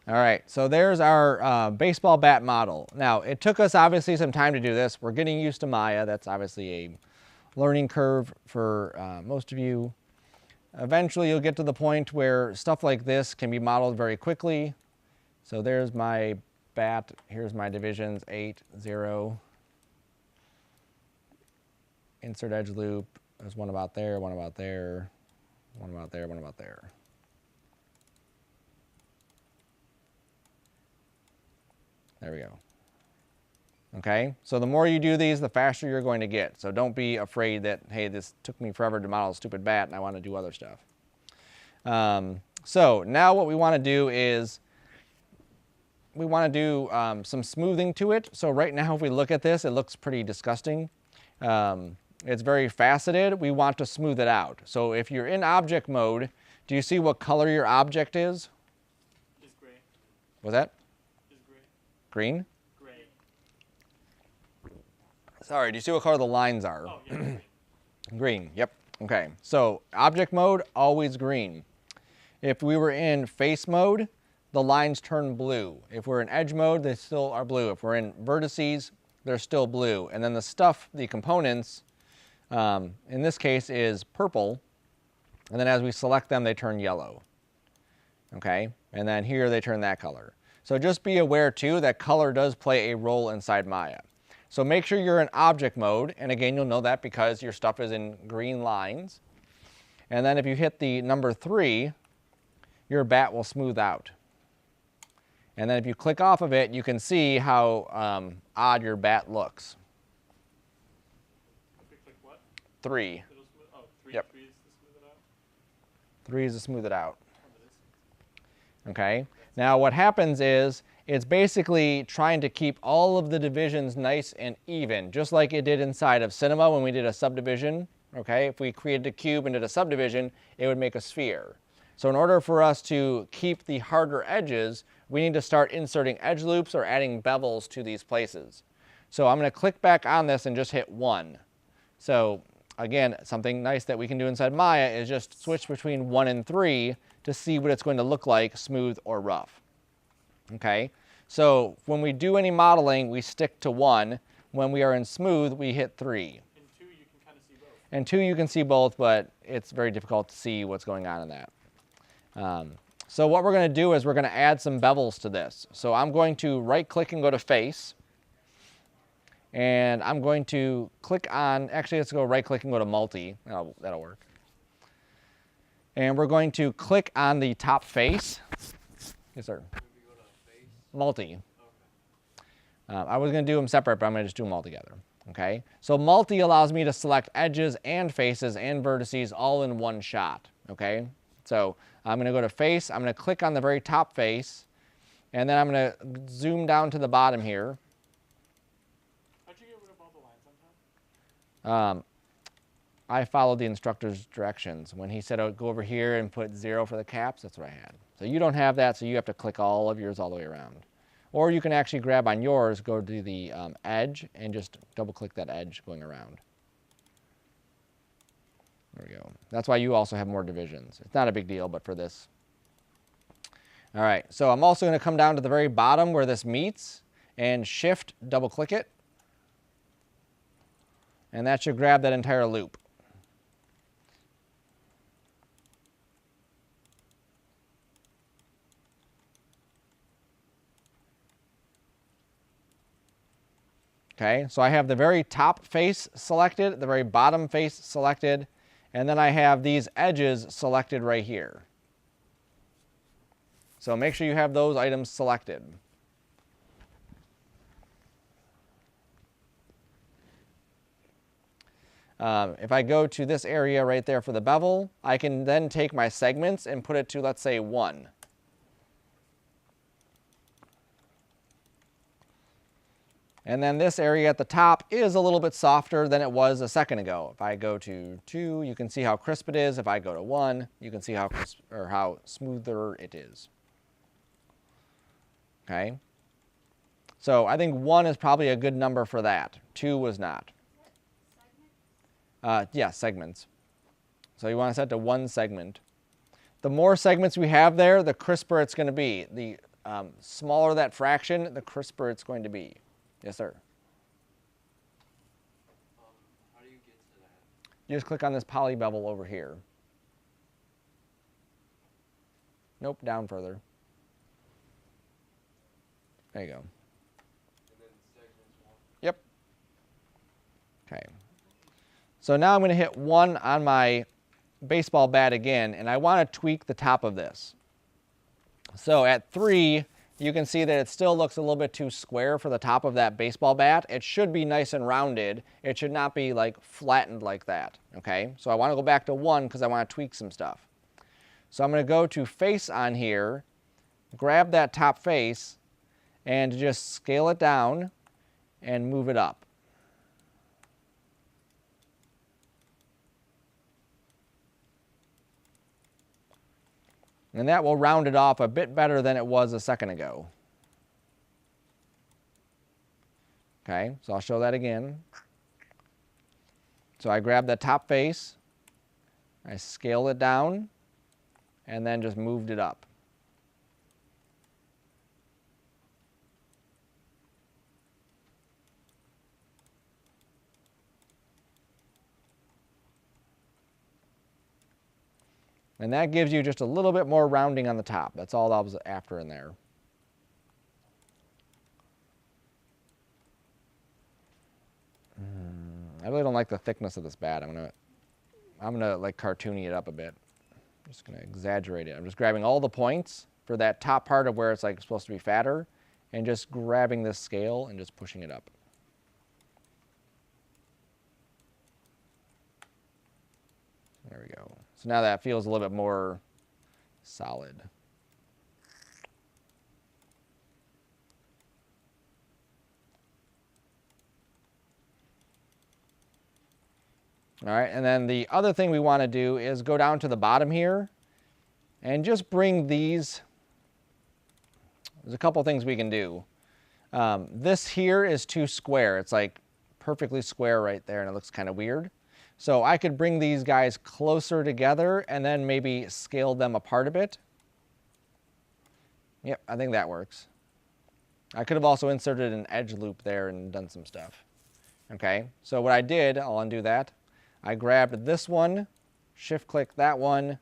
S2: All right, so there's our baseball bat model. Now, it took us obviously some time to do this. We're getting used to Maya. That's obviously a learning curve for most of you. Eventually, you'll get to the point where stuff like this can be modeled very quickly. So there's my bat. Here's my divisions, 8, 0. Insert edge loop. There's one about there, one about there, one about there, one about there. There we go. Okay, so the more you do these, the faster you're going to get. So don't be afraid that, hey, this took me forever to model a stupid bat and I want to do other stuff. So now what we want to do is we want to do some smoothing to it. So right now, if we look at this, it looks pretty disgusting. It's very faceted. We want to smooth it out. So if you're in object mode, do you see what color your object is?
S1: It's gray.
S2: What's that?
S1: It's gray.
S2: Green?
S1: Gray.
S2: Sorry, do you see what color the lines are?
S1: Oh, yeah. Green.
S2: Green, yep. Okay, so object mode, always green. If we were in face mode, the lines turn blue. If we're in edge mode, they still are blue. If we're in vertices, they're still blue. And then the stuff, the components, in this case is purple. And then as we select them, they turn yellow. Okay, and then here they turn that color. So just be aware too that color does play a role inside Maya. So make sure you're in object mode, and again you'll know that because your stuff is in green lines. And then if you hit the number 3, your bat will smooth out. And then if you click off of it, you can see how odd your bat looks.
S1: If we click what?
S2: 3.
S1: It'll smooth, oh, 3,
S2: Yep.
S1: 3 is to smooth it out?
S2: 3 is to smooth it out.
S1: Oh, that is.
S2: Okay. Now what happens is it's basically trying to keep all of the divisions nice and even, just like it did inside of Cinema when we did a subdivision. Okay, if we created a cube and did a subdivision, it would make a sphere. So in order for us to keep the harder edges, we need to start inserting edge loops or adding bevels to these places. So I'm going to click back on this and just hit 1. So again, something nice that we can do inside Maya is just switch between 1 and 3 to see what it's going to look like, smooth or rough. Okay, so when we do any modeling, we stick to 1. When we are in smooth, we hit 3.
S1: In 2, you can kind of see both.
S2: And 2, you can see both, but it's very difficult to see what's going on in that. So what we're going to do is we're going to add some bevels to this. So I'm going to right-click and go to Face. And I'm going to click on, actually let's go right-click and go to Multi. That'll work. And we're going to click on the top face. Yes, sir. Multi. I was going to do them separate, but I'm going to just do them all together. Okay. So multi allows me to select edges and faces and vertices all in one shot. Okay. So I'm going to go to face. I'm going to click on the very top face, and then I'm going to zoom down to the bottom here.
S1: How'd you get rid of all the lines on top?
S2: I followed the instructor's directions. When he said, oh, go over here and put 0 for the caps, that's what I had. So you don't have that, so you have to click all of yours all the way around. Or you can actually grab on yours, go to the edge, and just double click that edge going around. There we go. That's why you also have more divisions. It's not a big deal, but for this. All right, so I'm also going to come down to the very bottom where this meets, and shift, double click it. And that should grab that entire loop. Okay, so I have the very top face selected, the very bottom face selected, and then I have these edges selected right here. So make sure you have those items selected. If I go to this area right there for the bevel, I can then take my segments and put it to, let's say, 1. And then this area at the top is a little bit softer than it was a second ago. If I go to 2, you can see how crisp it is. If I go to 1, you can see how crisp, or how smoother it is. Okay. So I think 1 is probably a good number for that. 2 was not. Yeah, segments. So you want to set to 1 segment. The more segments we have there, the crisper it's going to be. The smaller that fraction, the crisper it's going to be. Yes, sir.
S3: How do you get to that?
S2: You just click on this poly bevel over here. Nope, down further. There you go.
S3: And then segments 1.
S2: Yep. Okay. So now I'm going to hit 1 on my baseball bat again, and I want to tweak the top of this. So at 3, you can see that it still looks a little bit too square for the top of that baseball bat. It should be nice and rounded. It should not be like flattened like that, okay? So I want to go back to 1 because I want to tweak some stuff. So I'm going to go to face on here, grab that top face, and just scale it down and move it up. And that will round it off a bit better than it was a second ago. Okay, so I'll show that again. So I grabbed that top face, I scaled it down, and then just moved it up. And that gives you just a little bit more rounding on the top. That's all I was after in there. I really don't like the thickness of this bat. I'm gonna like cartoony it up a bit. I'm just gonna exaggerate it. I'm just grabbing all the points for that top part of where it's like supposed to be fatter, and just grabbing this scale and just pushing it up. There we go. So now that feels a little bit more solid. All right, and then the other thing we want to do is go down to the bottom here and just bring these. There's a couple things we can do. This here is too square. It's like perfectly square right there, and it looks kind of weird. So I could bring these guys closer together and then maybe scale them apart a bit. Yep, I think that works. I could have also inserted an edge loop there and done some stuff. Okay, so what I did, I'll undo that. I grabbed this one, shift-click that one,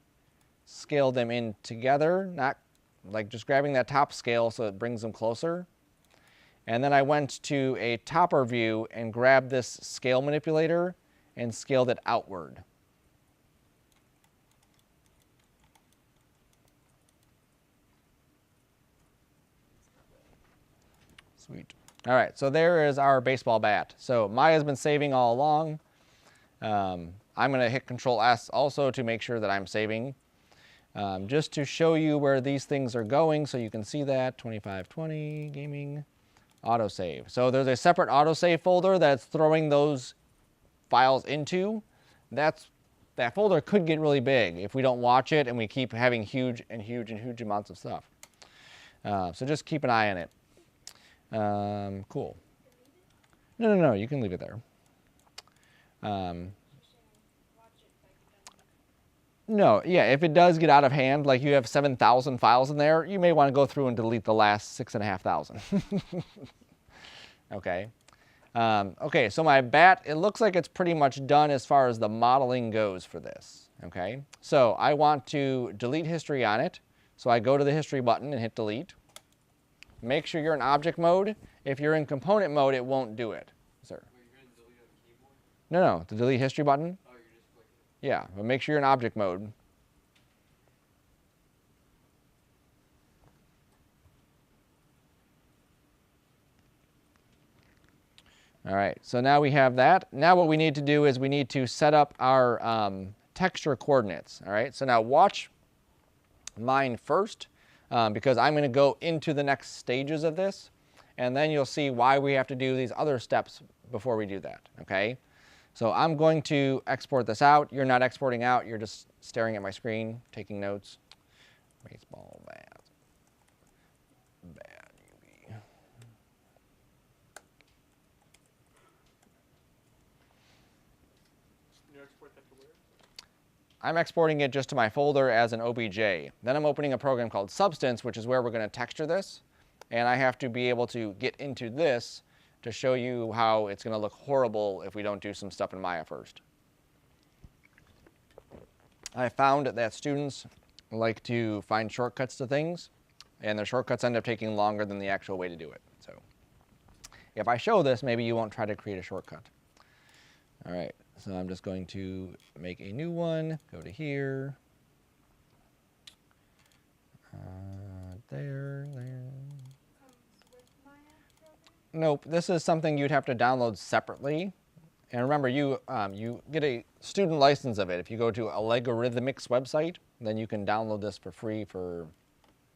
S2: scaled them in together, not like just grabbing that top scale so it brings them closer. And then I went to a topper view and grabbed this scale manipulator and scaled it outward. Sweet. All right, so there is our baseball bat. So Maya's been saving all along. I'm going to hit Control S also to make sure that I'm saving. Just to show you where these things are going so you can see that. 2520, gaming, autosave. So there's a separate autosave folder that's throwing those files into. That folder could get really big if we don't watch it and we keep having huge amounts of stuff. So just keep an eye on it. Cool. No, you can leave it there. No, yeah, if it does get out of hand, like you have 7,000 files in there, you may want to go through and delete the last 6,500. Okay. Okay, so my bat, it looks like it's pretty much done as far as the modeling goes for this. Okay, so I want to delete history on it. So I go to the history button and hit delete. Make sure you're in object mode. If you're in component mode, it won't do it, sir.
S3: Wait, you're going to delete on the keyboard?
S2: No, the delete history button.
S3: Oh, you're just clicking.
S2: Yeah, but make sure you're in object mode. All right, so now we have that. Now what we need to do is we need to set up our texture coordinates. All right, so now watch mine first because I'm going to go into the next stages of this, and then you'll see why we have to do these other steps before we do that, okay? So I'm going to export this out. You're not exporting out, you're just staring at my screen, taking notes. Baseball bat. Bad UV.
S1: You export that to where?
S2: I'm exporting it just to my folder as an OBJ. Then I'm opening a program called Substance, which is where we're going to texture this. And I have to be able to get into this to show you how it's going to look horrible if we don't do some stuff in Maya first. I found that students like to find shortcuts to things, and their shortcuts end up taking longer than the actual way to do it. So if I show this, maybe you won't try to create a shortcut. All right, so I'm just going to make a new one, go to here, there. Nope, this is something you'd have to download separately. And remember, you get a student license of it. If you go to a Algorithmics website, then you can download this for free for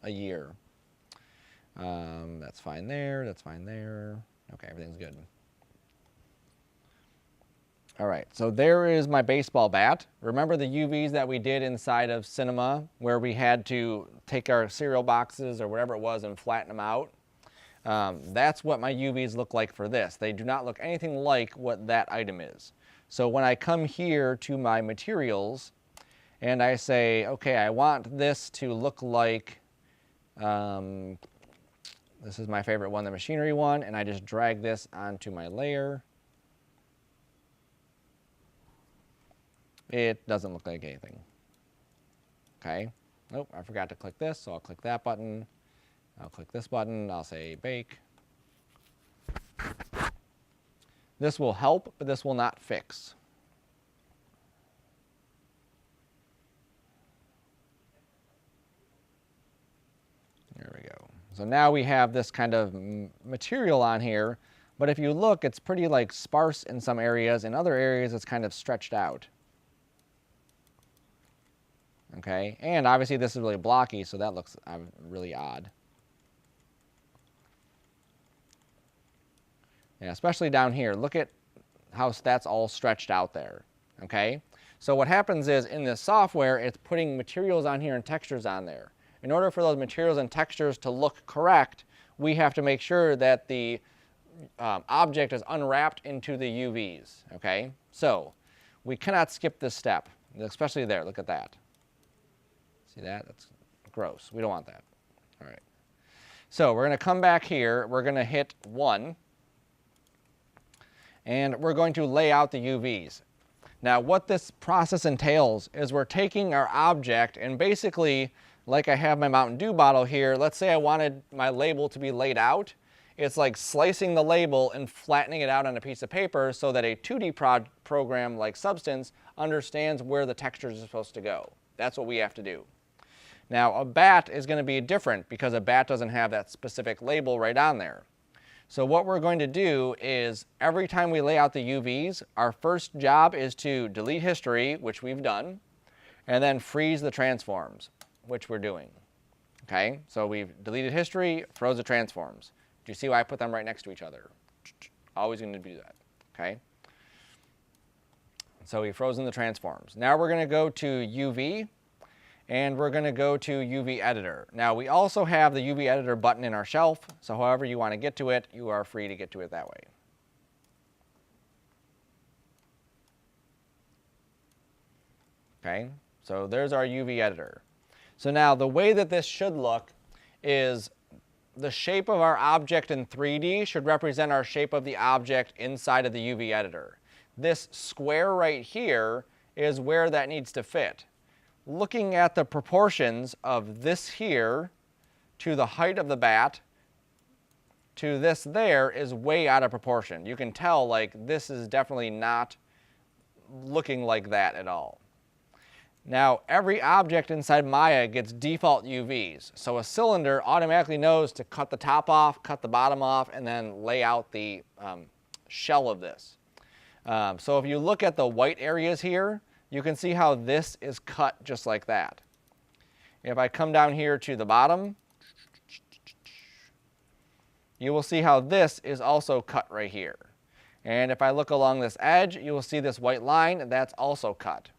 S2: a year. That's fine there, that's fine there. Okay, everything's good. All right, so there is my baseball bat. Remember the UVs that we did inside of Cinema where we had to take our cereal boxes or whatever it was and flatten them out? That's what my UVs look like for this. They do not look anything like what that item is. So when I come here to my materials and I say, okay, I want this to look like, this is my favorite one, the machinery one, and I just drag this onto my layer. It doesn't look like anything. Okay. Nope, I forgot to click this, so I'll click that button. I'll click this button, I'll say bake. This will help, but this will not fix. There we go. So now we have this kind of material on here, but if you look, it's pretty like sparse in some areas. In other areas, it's kind of stretched out. Okay, and obviously this is really blocky, so that looks really odd. Yeah, especially down here. Look at how that's all stretched out there. Okay, so what happens is in this software, it's putting materials on here and textures on there. In order for those materials and textures to look correct, we have to make sure that the object is unwrapped into the UVs. Okay, so we cannot skip this step, especially there. Look at that. See that? That's gross. We don't want that. All right. So we're going to come back here. We're going to hit 1. And we're going to lay out the UVs. Now what this process entails is we're taking our object and basically, like I have my Mountain Dew bottle here, let's say I wanted my label to be laid out. It's like slicing the label and flattening it out on a piece of paper so that a 2D program like Substance understands where the textures are supposed to go. That's what we have to do. Now a bat is going to be different because a bat doesn't have that specific label right on there. So what we're going to do is every time we lay out the UVs, our first job is to delete history, which we've done, and then freeze the transforms, which we're doing. Okay, so we've deleted history, froze the transforms. Do you see why I put them right next to each other? Always going to do that. Okay. So we've frozen the transforms. Now we're going to go to UV, and we're going to go to UV Editor. Now we also have the UV Editor button in our shelf, so however you want to get to it, you are free to get to it that way. Okay, so there's our UV Editor. So now the way that this should look is the shape of our object in 3D should represent our shape of the object inside of the UV Editor. This square right here is where that needs to fit. Looking at the proportions of this here to the height of the bat to this there is way out of proportion. You can tell like this is definitely not looking like that at all. Now every object inside Maya gets default UVs. So a cylinder automatically knows to cut the top off, cut the bottom off, and then lay out the shell of this. So if you look at the white areas here, you can see how this is cut just like that. If I come down here to the bottom, you will see how this is also cut right here. And if I look along this edge, you will see this white line, that's also cut.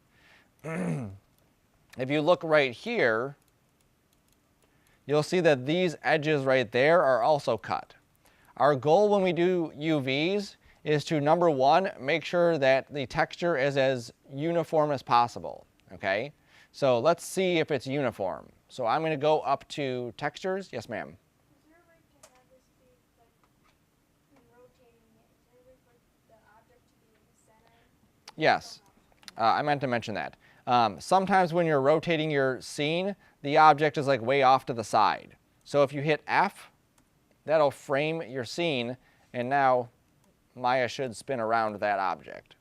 S2: If you look right here, you'll see that these edges right there are also cut. Our goal when we do UVs is to, number one, make sure that the texture is as uniform as possible, okay? So let's see if it's uniform. So I'm going to go up to textures. Yes, ma'am.
S4: Is there a way to have this be, like, when rotating it, is there a way for the object to be in the center?
S2: Yes, I meant to mention that. Sometimes when you're rotating your scene, the object is like way off to the side. So if you hit F, that'll frame your scene, and now Maya should spin around that object.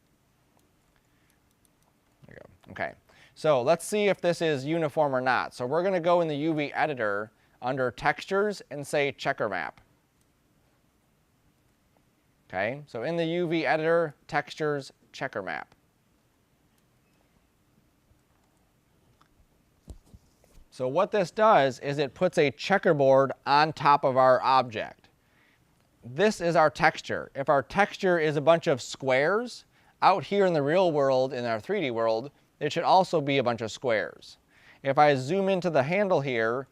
S2: There you go. Okay. So let's see if this is uniform or not. So we're going to go in the UV Editor under Textures and say Checker Map. Okay. So in the UV Editor, Textures, Checker Map. So what this does is it puts a checkerboard on top of our object. This is our texture. If our texture is a bunch of squares, out here in the real world, in our 3D world, it should also be a bunch of squares. If I zoom into the handle here,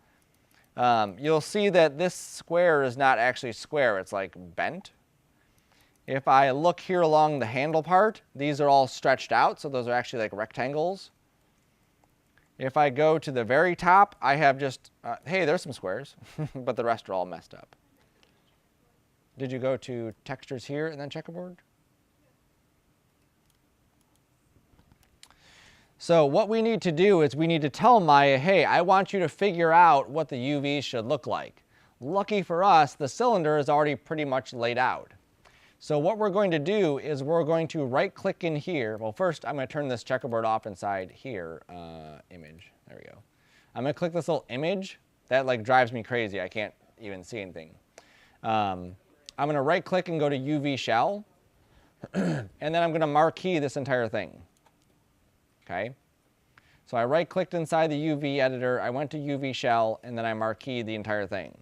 S2: you'll see that this square is not actually square, it's like bent. If I look here along the handle part, these are all stretched out, so those are actually like rectangles. If I go to the very top, I have just, hey, there's some squares, but the rest are all messed up. Did you go to textures here and then checkerboard? So what we need to do is we need to tell Maya, hey, I want you to figure out what the UVs should look like. Lucky for us, the cylinder is already pretty much laid out. So what we're going to do is we're going to right click in here. Well, first I'm going to turn this checkerboard off inside here, image, there we go. I'm going to click this little image. That like drives me crazy. I can't even see anything. I'm going to right click and go to UV shell. And then I'm going to marquee this entire thing. Okay. So I right clicked inside the UV editor, I went to UV shell, and then I marquee the entire thing.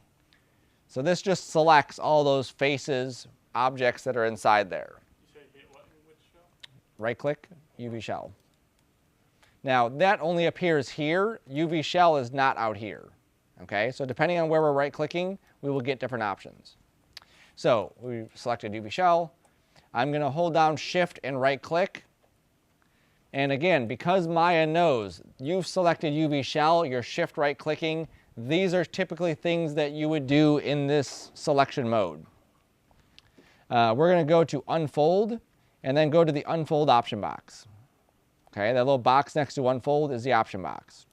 S2: So this just selects all those faces, objects that are inside there.
S1: You say hit what in which shell?
S2: Right click, UV shell. Now that only appears here. UV shell is not out here. Okay, so depending on where we're right clicking, we will get different options. So we selected UV shell. I'm going to hold down shift and right click. And again, because Maya knows you've selected UV shell, you're shift right clicking, these are typically things that you would do in this selection mode. We're going to go to unfold and then go to the unfold option box. Okay, that little box next to unfold is the option box.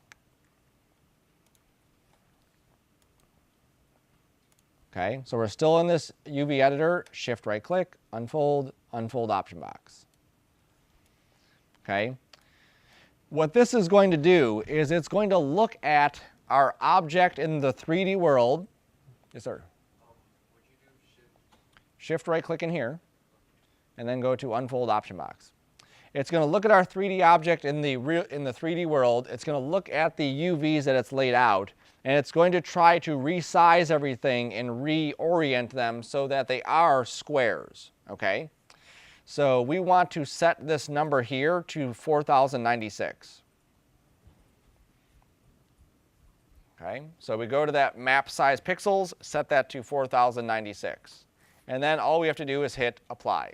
S2: Okay, so we're still in this UV editor, shift right click, unfold, unfold option box. Okay, what this is going to do is it's going to look at our object in the 3D world. Yes, sir.
S3: Would you do
S2: Shift right click in here and then go to unfold option box. It's going to look at our 3D object in the 3D world. It's going to look at the UVs that it's laid out, and it's going to try to resize everything and reorient them so that they are squares. Okay, so we want to set this number here to 4096. Okay, so we go to that map size pixels, set that to 4096. And then all we have to do is hit apply.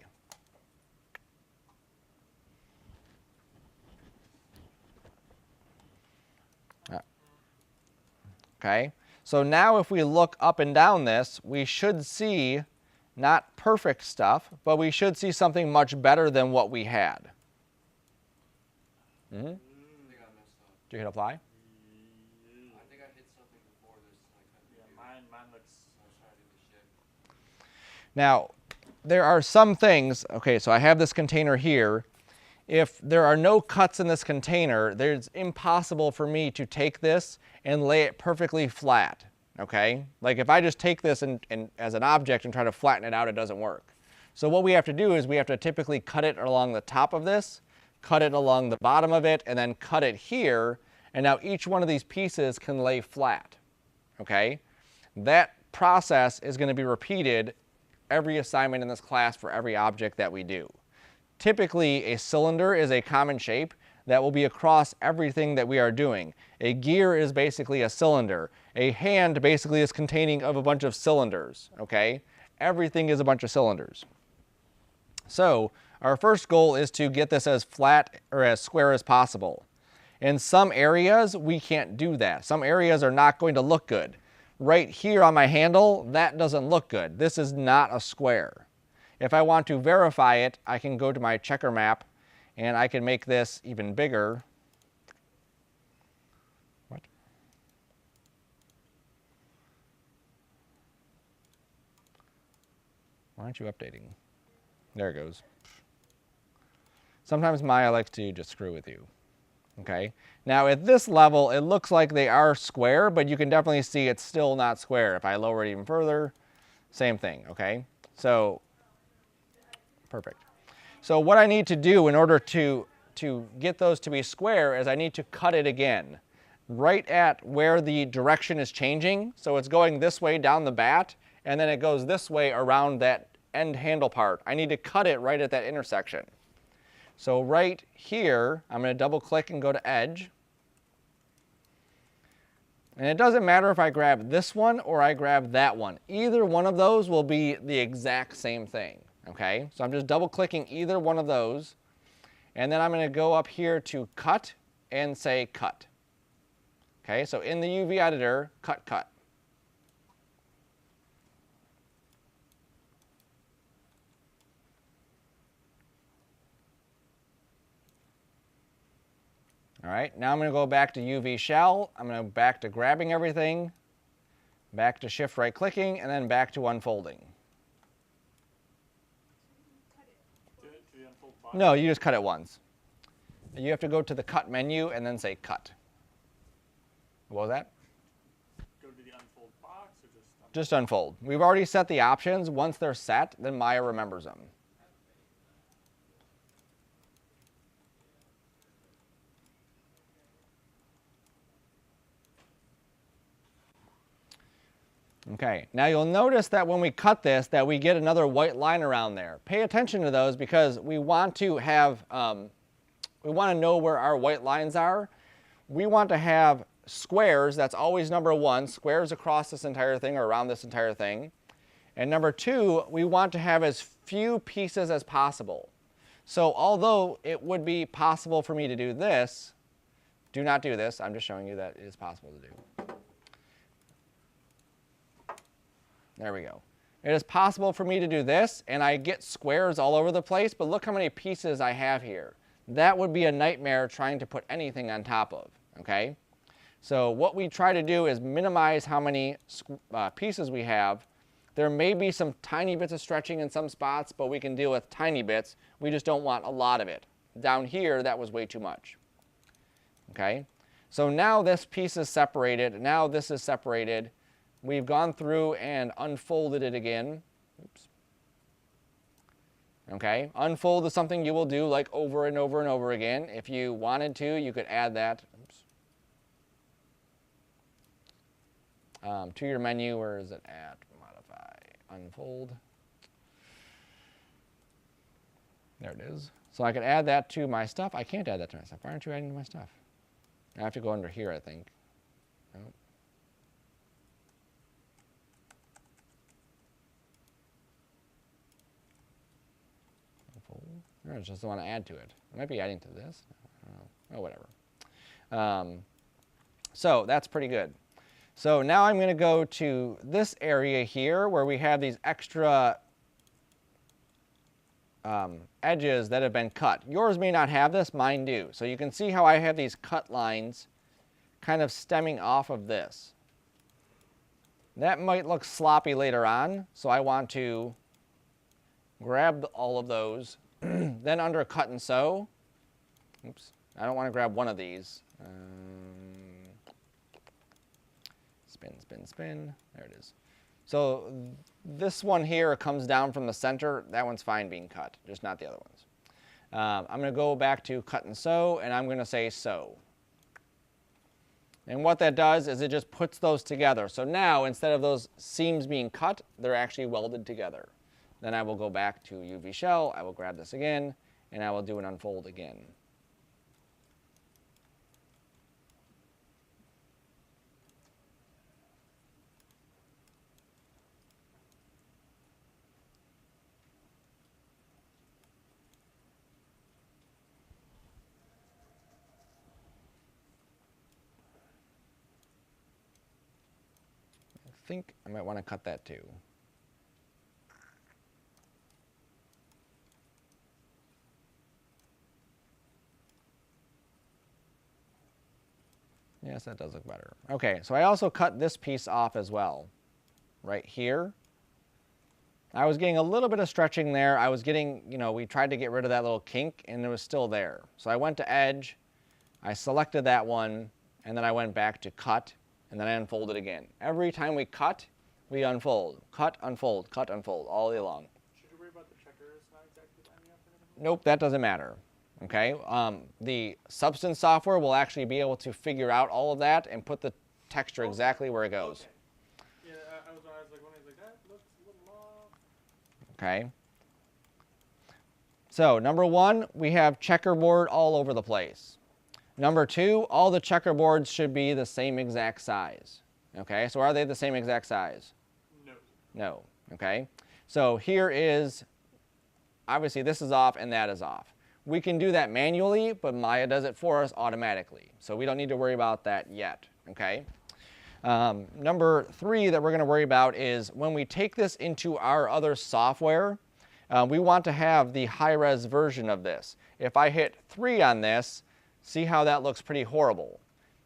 S2: Okay, so now if we look up and down this, we should see not perfect stuff, but we should see something much better than what we had.
S3: I think I messed up.
S2: Did you hit apply?
S3: I think I hit something before this.
S1: Yeah, mine looks.
S3: I was trying to do the shift.
S2: Now, there are some things, okay, so I have this container here. If there are no cuts in this container, it's impossible for me to take this and lay it perfectly flat, okay? Like if I just take this and as an object and try to flatten it out, it doesn't work. So what we have to do is we have to typically cut it along the top of this, cut it along the bottom of it, and then cut it here, and now each one of these pieces can lay flat, okay? That process is going to be repeated every assignment in this class for every object that we do. Typically, a cylinder is a common shape that will be across everything that we are doing. A gear is basically a cylinder. A hand basically is containing of a bunch of cylinders, okay? Everything is a bunch of cylinders. So our first goal is to get this as flat or as square as possible. In some areas, we can't do that. Some areas are not going to look good. Right here on my handle, that doesn't look good. This is not a square. If I want to verify it, I can go to my checker map and I can make this even bigger. What? Why aren't you updating? There it goes. Sometimes Maya likes to just screw with you. Okay. Now at this level, it looks like they are square, but you can definitely see it's still not square. If I lower it even further, same thing. Okay. So perfect. So what I need to do in order to get those to be square is I need to cut it again. Right at where the direction is changing. So it's going this way down the bat, and then it goes this way around that end handle part. I need to cut it right at that intersection. So right here, I'm going to double click and go to edge. And it doesn't matter if I grab this one or I grab that one. Either one of those will be the exact same thing. Okay, so I'm just double clicking either one of those, and then I'm going to go up here to cut and say cut. Okay, so in the UV editor, cut, cut. All right, now I'm going to go back to UV shell. I'm going to back to grabbing everything, back to shift right clicking, and then back to unfolding.
S1: Do the unfold box?
S2: No, you just cut it once. You have to go to the cut menu and then say cut. What was that?
S1: Go to the unfold box or just unfold?
S2: Just unfold. We've already set the options. Once they're set, then Maya remembers them. Okay, now you'll notice that when we cut this, that we get another white line around there. Pay attention to those because we want to have, we want to know where our white lines are. We want to have squares, that's always number one, squares across this entire thing or around this entire thing. And number two, we want to have as few pieces as possible. So although it would be possible for me to do this, do not do this. I'm just showing you that it is possible to do. There we go. It is possible for me to do this, and I get squares all over the place, but look how many pieces I have here. That would be a nightmare trying to put anything on top of, okay? So what we try to do is minimize how many pieces we have. There may be some tiny bits of stretching in some spots, but we can deal with tiny bits. We just don't want a lot of it. Down here, that was way too much, okay? So now this piece is separated. Now this is separated. We've gone through and unfolded it again. Oops. Okay, unfold is something you will do like over and over and over again. If you wanted to, you could add that to your menu. Where is it at? Modify, unfold. There it is. So I could add that to my stuff. I can't add that to my stuff. Why aren't you adding to my stuff? I have to go under here, I think. Nope. I just want to add to it. I might be adding to this. I don't know. Oh, whatever. So that's pretty good. So now I'm going to go to this area here where we have these extra edges that have been cut. Yours may not have this, mine do. So you can see how I have these cut lines kind of stemming off of this. That might look sloppy later on, so I want to grab all of those. Then under cut and sew, oops, I don't want to grab one of these. Spin, spin, spin. There it is. So this one here comes down from the center. That one's fine being cut, just not the other ones. I'm going to go back to cut and sew, and I'm going to say sew. And what that does is it just puts those together. So now, instead of those seams being cut, they're actually welded together. Then I will go back to UV shell, I will grab this again, and I will do an unfold again. I think I might want to cut that too. Yes, that does look better. Okay, so I also cut this piece off as well, right here. I was getting a little bit of stretching there. I was getting, we tried to get rid of that little kink, and it was still there. So I went to edge, I selected that one, and then I went back to cut, and then I unfolded again. Every time we cut, we unfold. Cut, unfold, all day long.
S1: Should you worry about the checkers not exactly lining up or anything?
S2: Nope, that doesn't matter. Okay, the Substance software will actually be able to figure out all of that and put the texture exactly where it goes.
S1: Okay. Yeah, I was like, when I was like, that looks a little off.
S2: Okay. So number one, we have checkerboard all over the place. Number two, all the checkerboards should be the same exact size. Okay, so are they the same exact size?
S1: No.
S2: No. Okay, so here is obviously this is off and that is off. We can do that manually, but Maya does it for us automatically. So we don't need to worry about that yet, okay? Number 3 that we're going to worry about is when we take this into our other software, we want to have the high-res version of this. If I hit 3 on this, see how that looks pretty horrible.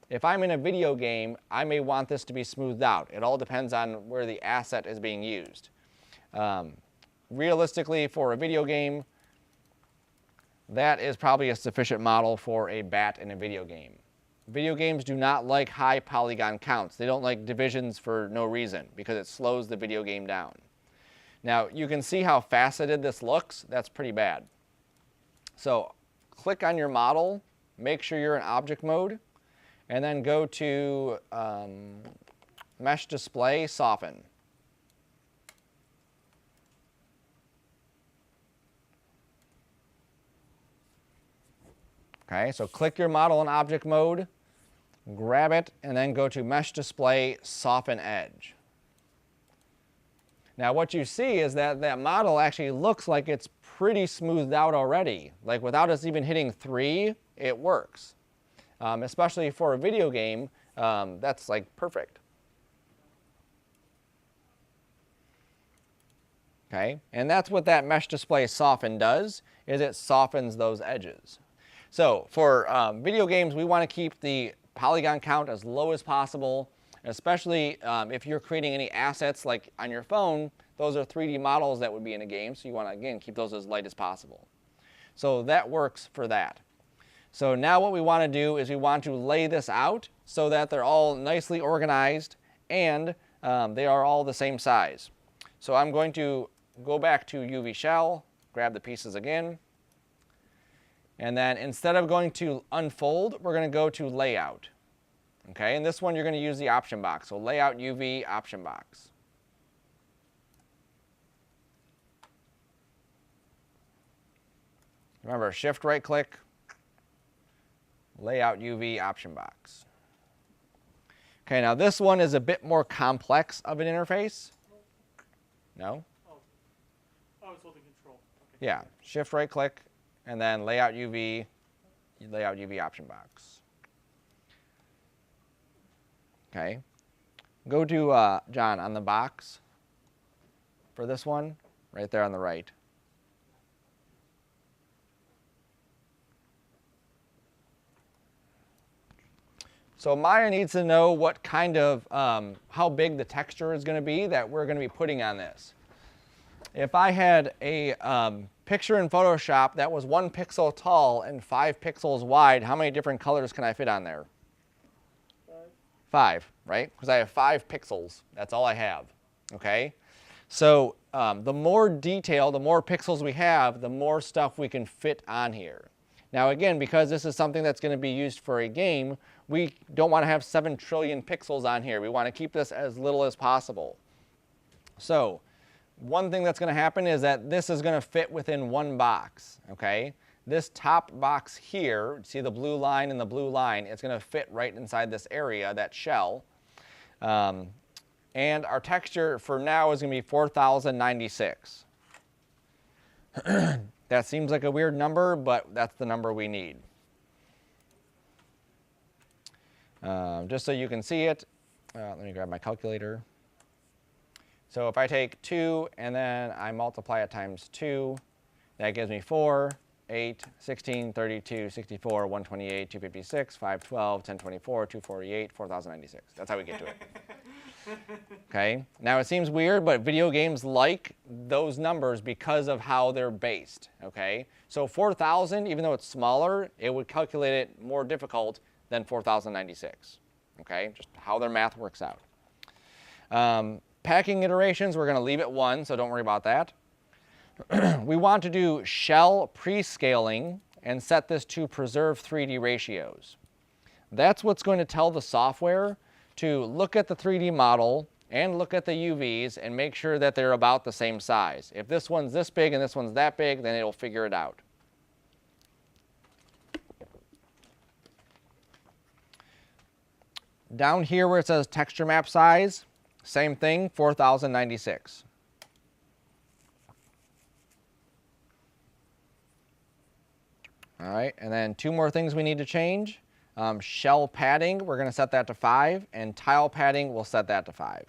S2: If I'm in a video game, I may want this to be smoothed out. It all depends on where the asset is being used. Realistically, for a video game, that is probably a sufficient model for a bat in a video game. Video games do not like high polygon counts. They don't like divisions for no reason because it slows the video game down. Now, you can see how faceted this looks. That's pretty bad. So click on your model, make sure you're in object mode, and then go to Mesh Display, Soften. Okay, so click your model in object mode, grab it, and then go to Mesh Display, Soften Edge. Now what you see is that that model actually looks like it's pretty smoothed out already. Like without us even hitting 3, it works. Especially for a video game, that's like perfect. Okay, and that's what that Mesh Display Soften does, is it softens those edges. So for video games, we want to keep the polygon count as low as possible, especially if you're creating any assets like on your phone. Those are 3D models that would be in a game, so you want to, again, keep those as light as possible. So that works for that. So now what we want to do is we want to lay this out so that they're all nicely organized and they are all the same size. So I'm going to go back to UV Shell, grab the pieces again, and then instead of going to unfold, we're going to go to layout. Okay, and this one you're going to use the option box. So layout UV option box. Remember, shift right click, layout UV option box. Okay, now this one is a bit more complex of an interface. No?
S1: Oh, it's holding control. Okay.
S2: Yeah, shift right click and then layout UV option box. Okay, go to John on the box for this one, right there on the right. So Maya needs to know what kind of, how big the texture is going to be that we're going to be putting on this. If I had a picture in Photoshop that was 1 pixel tall and 5 pixels wide, how many different colors can I fit on there? 5, right? Because I have 5 pixels. That's all I have, okay? So the more detail, the more pixels we have, the more stuff we can fit on here. Now again, because this is something that's going to be used for a game, we don't want to have 7 trillion pixels on here. We want to keep this as little as possible. So one thing that's going to happen is that this is going to fit within one box, okay? This top box here, see the blue line and the blue line, it's going to fit right inside this area, that shell. And our texture for now is going to be 4096. That seems like a weird number, but that's the number we need. Just so you can see it, let me grab my calculator. So if I take 2 and then I multiply it times 2, that gives me 4, 8, 16, 32, 64, 128, 256, 512, 1024, 248, 4096. That's how we get to it. Okay, now it seems weird, but video games like those numbers because of how they're based, okay? So 4000, even though it's smaller, it would calculate it more difficult than 4096, okay? Just how their math works out. Packing iterations, we're going to leave it 1, so don't worry about that. We want to do shell pre-scaling and set this to preserve 3D ratios. That's what's going to tell the software to look at the 3D model and look at the UVs and make sure that they're about the same size. If this one's this big and this one's that big, then it'll figure it out. Down here where it says texture map size, same thing, 4096. All right, and then 2 more things we need to change. Shell padding, we're going to set that to 5, and tile padding, we'll set that to 5.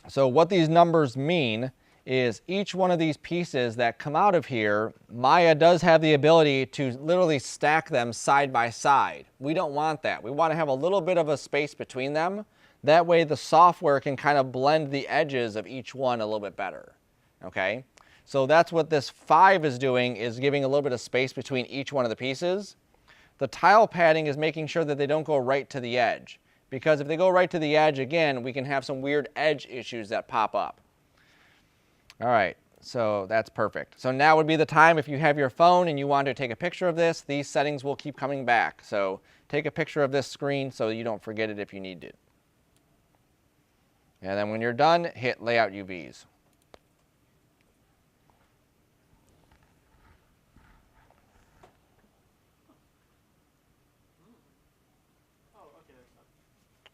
S2: So what these numbers mean is each one of these pieces that come out of here, Maya does have the ability to literally stack them side by side. We don't want that. We want to have a little bit of a space between them. That way the software can kind of blend the edges of each one a little bit better. Okay? So that's what this 5 is doing, is giving a little bit of space between each one of the pieces. The tile padding is making sure that they don't go right to the edge. Because if they go right to the edge, again, we can have some weird edge issues that pop up. All right, so that's perfect. So now would be the time, if you have your phone and you want to take a picture of this, these settings will keep coming back. So take a picture of this screen so you don't forget it if you need to. And then when you're done, hit Layout UVs.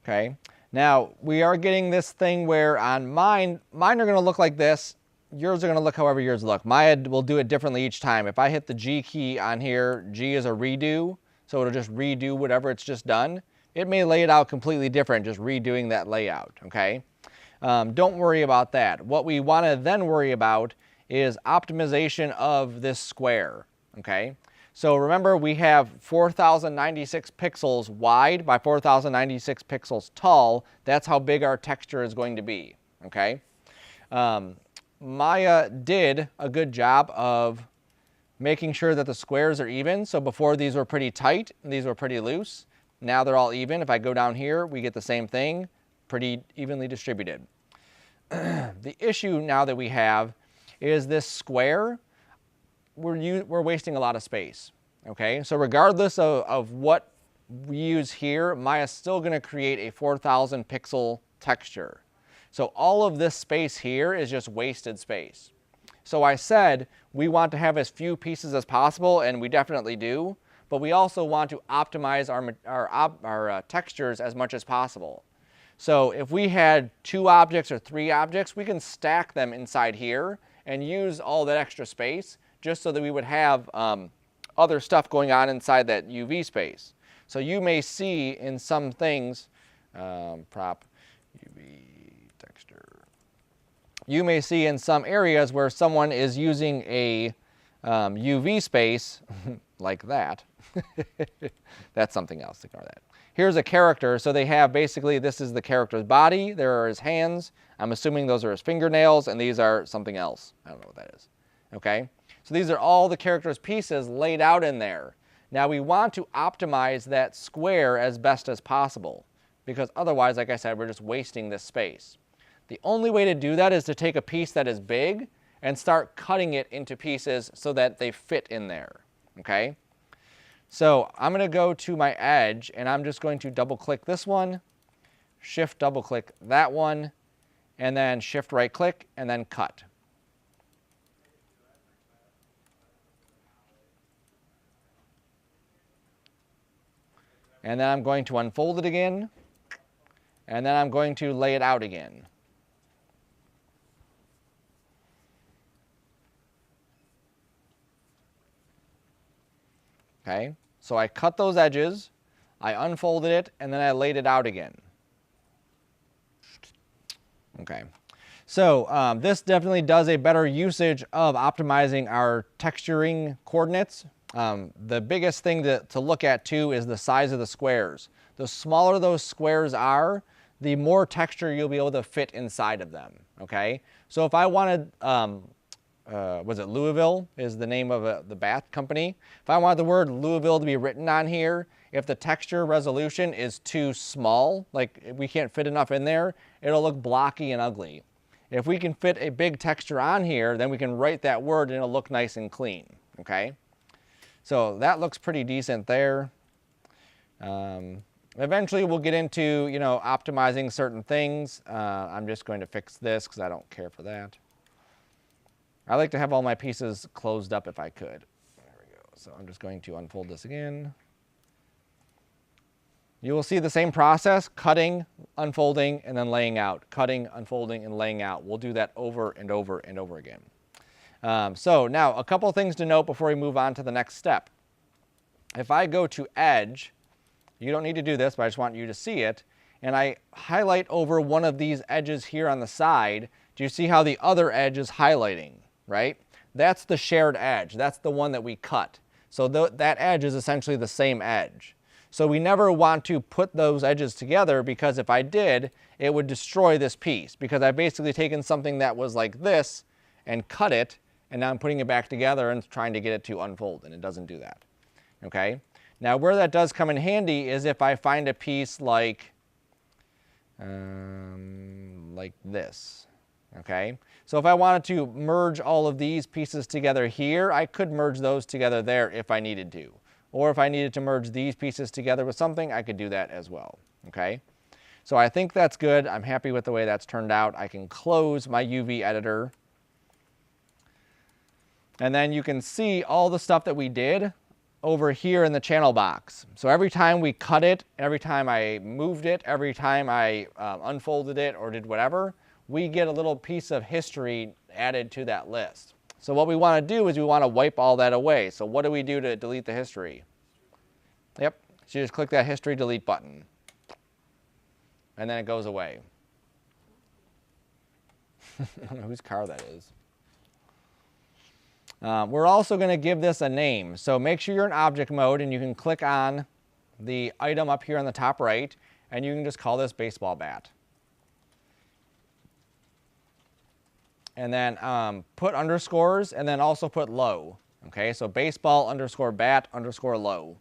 S2: Okay, now we are getting this thing where on mine are going to look like this. Yours are going to look however yours look. Maya will do it differently each time. If I hit the G key on here, G is a redo, so it'll just redo whatever it's just done. It may lay it out completely different, just redoing that layout, okay? Don't worry about that. What we want to then worry about is optimization of this square, okay? So remember, we have 4096 pixels wide by 4096 pixels tall. That's how big our texture is going to be, okay? Maya did a good job of making sure that the squares are even. So before these were pretty tight, and these were pretty loose. Now they're all even. If I go down here, we get the same thing, pretty evenly distributed. The issue now that we have is this square. We're wasting a lot of space, okay? So regardless of what we use here, Maya's still going to create a 4000 pixel texture. So all of this space here is just wasted space. So I said we want to have as few pieces as possible, and we definitely do, but we also want to optimize our textures as much as possible. So if we had 2 objects or 3 objects, we can stack them inside here and use all that extra space just so that we would have other stuff going on inside that UV space. So you may see in some things, prop UV texture, you may see in some areas where someone is using a UV space like that. That's something else, ignore that. Here's a character, so they have basically, this is the character's body, there are his hands, I'm assuming those are his fingernails, and these are something else. I don't know what that is, okay? So these are all the character's pieces laid out in there. Now we want to optimize that square as best as possible, because otherwise, like I said, we're just wasting this space. The only way to do that is to take a piece that is big and start cutting it into pieces so that they fit in there, okay? So I'm going to go to my edge, and I'm just going to double-click this one, shift double-click that one, and then shift right-click, and then cut. And then I'm going to unfold it again, and then I'm going to lay it out again. Okay, so I cut those edges, I unfolded it, and then I laid it out again. Okay, so this definitely does a better usage of optimizing our texturing coordinates. The biggest thing to look at too is the size of the squares. The smaller those squares are, the more texture you'll be able to fit inside of them, okay? So if I wanted, was it Louisville is the name of the bath company. If I wanted the word Louisville to be written on here, if the texture resolution is too small, like we can't fit enough in there, it'll look blocky and ugly. If we can fit a big texture on here, then we can write that word and it'll look nice and clean, okay? So that looks pretty decent there. Eventually we'll get into, you know, optimizing certain things. I'm just going to fix this because I don't care for that. I like to have all my pieces closed up if I could. There we go. So I'm just going to unfold this again. You will see the same process, cutting, unfolding, and then laying out. Cutting, unfolding, and laying out. We'll do that over and over and over again. So now a couple things to note before we move on to the next step. If I go to Edge, you don't need to do this, but I just want you to see it, and I highlight over one of these edges here on the side, do you see how the other edge is highlighting, right? That's the shared edge. That's the one that we cut. So that edge is essentially the same edge. So we never want to put those edges together, because if I did, it would destroy this piece, because I've basically taken something that was like this and cut it, and now I'm putting it back together and trying to get it to unfold, and it doesn't do that. Okay? Now where that does come in handy is if I find a piece like this. Okay? So if I wanted to merge all of these pieces together here, I could merge those together there if I needed to. Or if I needed to merge these pieces together with something, I could do that as well. Okay? So I think that's good. I'm happy with the way that's turned out. I can close my UV editor. And then you can see all the stuff that we did over here in the channel box. So every time we cut it, every time I moved it, every time I unfolded it or did whatever, we get a little piece of history added to that list. So what we want to do is we want to wipe all that away. So what do we do to delete the history? Yep, so you just click that history delete button. And then it goes away. I don't know whose car that is. We're also going to give this a name. So make sure you're in object mode, and you can click on the item up here on the top right, and you can just call this baseball bat. And then put underscores, and then also put low. Okay, so baseball underscore bat underscore low.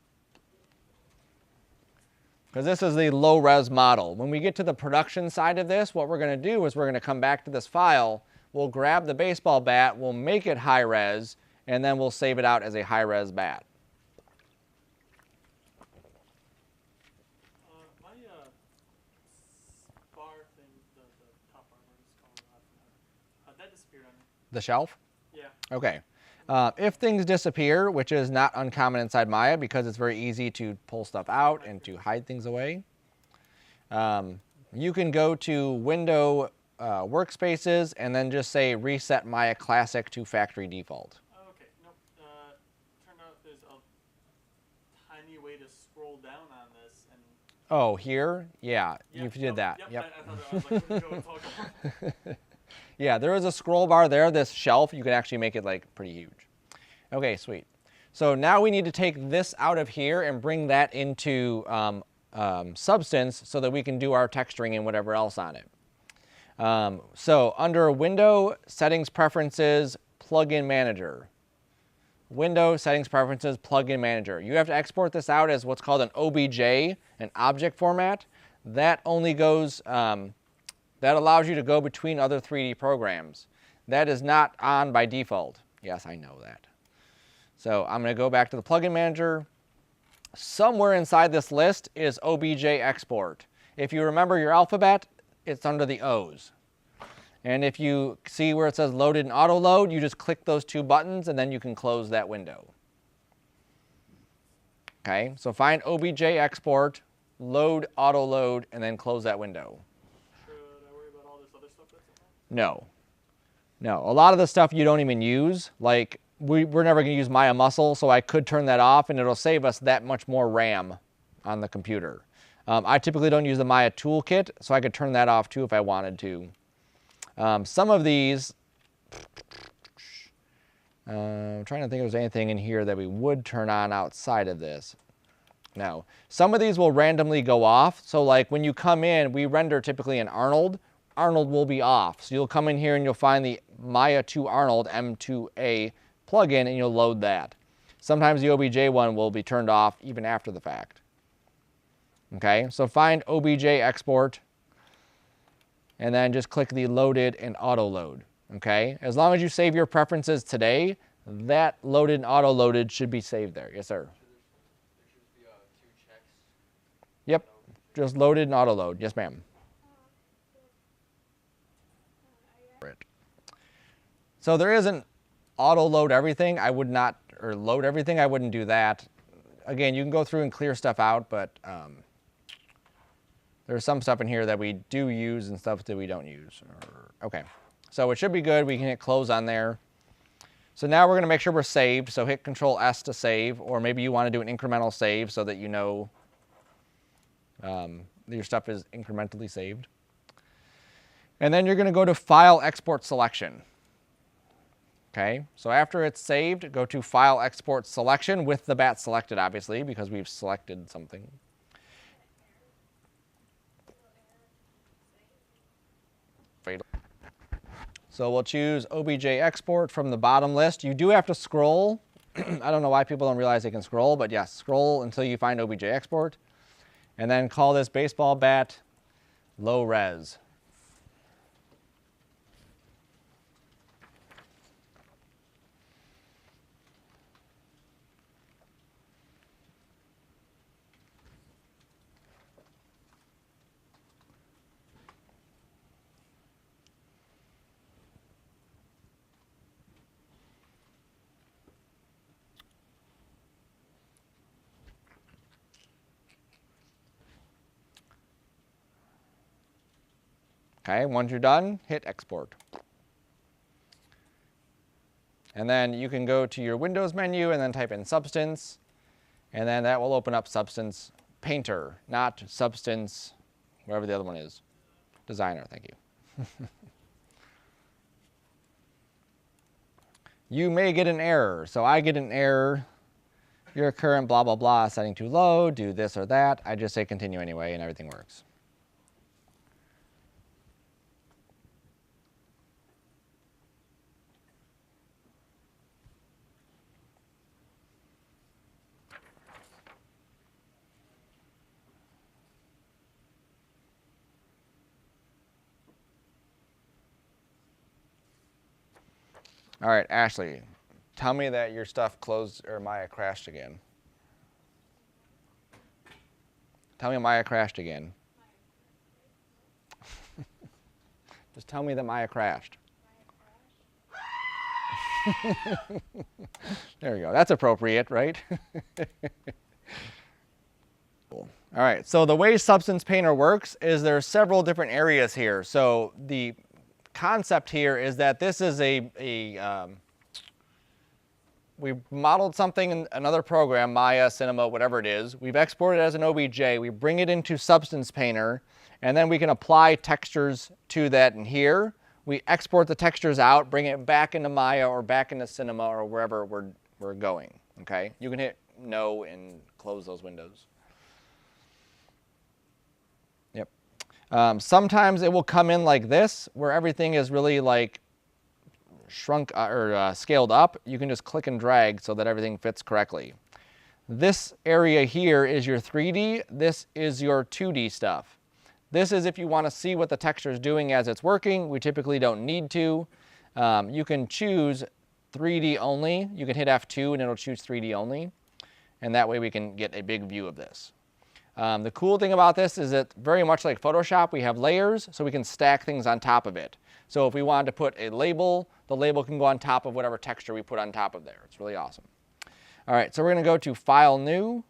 S2: Because this is the low res model. When we get to the production side of this, what we're going to do is we're going to come back to this file. We'll grab the baseball bat, we'll make it high res, and then we'll save it out as a high res bat.
S1: My bar thing, the top bar, what it's called, that disappeared on me.
S2: The shelf?
S1: Yeah.
S2: Okay. If things disappear, which is not uncommon inside Maya because it's very easy to pull stuff out and to hide things away, you can go to Window Workspaces and then just say Reset Maya Classic to Factory Default.
S1: Okay, nope. Turned out there's a tiny way to scroll down on this. And
S2: Oh, here? Yeah,
S1: yep,
S2: you did that.
S1: Yep. I thought I was like, where'd it go?
S2: Yeah, there is a scroll bar there. This shelf, you can actually make it like pretty huge. Okay, sweet. So now we need to take this out of here and bring that into Substance so that we can do our texturing and whatever else on it. So under Window, Settings Preferences, Plugin Manager. Window, Settings Preferences, Plugin Manager. You have to export this out as what's called an OBJ, an object format. That only goes... that allows you to go between other 3D programs. That is not on by default. Yes, I know that. So I'm going to go back to the Plugin Manager. Somewhere inside this list is OBJ Export. If you remember your alphabet, it's under the O's. And if you see where it says Loaded and Auto Load, you just click those two buttons and then you can close that window. Okay, so find OBJ Export, Load, Auto Load, and then close that window. No. No, a lot of the stuff you don't even use, like we're never going to use Maya Muscle, so I could turn that off and it'll save us that much more RAM on the computer. I typically don't use the Maya Toolkit, so I could turn that off too if I wanted to. Some of these, I'm trying to think if there's anything in here that we would turn on outside of this. No. Some of these will randomly go off, so like when you come in, we render typically in Arnold. Arnold will be off. So you'll come in here and you'll find the Maya 2 Arnold M2A plugin and you'll load that. Sometimes the OBJ one will be turned off even after the fact. Okay, so find OBJ Export and then just click the Loaded and Auto Load. Okay, as long as you save your preferences today, that Loaded and Auto Loaded should be saved there. Yes, sir.
S3: There should be 2 checks.
S2: Yep, just Loaded and Auto Load. Yes, ma'am. So there isn't auto load everything. I would not, or load everything. I wouldn't do that. Again, you can go through and clear stuff out, but there's some stuff in here that we do use and stuff that we don't use. Okay, so it should be good. We can hit close on there. So now we're going to make sure we're saved. So hit Control S to save, or maybe you want to do an incremental save so that you know your stuff is incrementally saved. And then you're going to go to File Export Selection. Okay, so after it's saved, go to File Export Selection with the bat selected, obviously, because we've selected something. So we'll choose OBJ Export from the bottom list. You do have to scroll. I don't know why people don't realize they can scroll, but yes, scroll until you find OBJ Export. And then call this baseball bat low res. Okay, once you're done, hit Export. And then you can go to your Windows menu and then type in Substance, and then that will open up Substance Painter, not Substance, wherever the other one is. Designer, thank you. You may get an error. So I get an error. Your current blah, blah, blah, setting too low, do this or that. I just say continue anyway, and everything works. All right, Ashley, tell me that your stuff closed or Maya crashed again. Tell me Maya crashed again. Just tell me that Maya crashed. There we go. That's appropriate, right? Cool. All right, so the way Substance Painter works is there are several different areas here. So the concept here is that this is we modeled something in another program, Maya, Cinema, whatever it is. We've exported it as an OBJ. We bring it into Substance Painter, and then we can apply textures to that in here. We export the textures out, bring it back into Maya or back into Cinema or wherever we're going. Okay, you can hit No and close those windows. Sometimes it will come in like this, where everything is really like shrunk or scaled up. You can just click and drag so that everything fits correctly. This area here is your 3D. This is your 2D stuff. This is if you want to see what the texture is doing as it's working. We typically don't need to. You can choose 3D only. You can hit F2 and it'll choose 3D only. And that way we can get a big view of this. The cool thing about this is that very much like Photoshop, we have layers, so we can stack things on top of it. So if we wanted to put a label, the label can go on top of whatever texture we put on top of there. It's really awesome. All right, so we're going to go to File, New.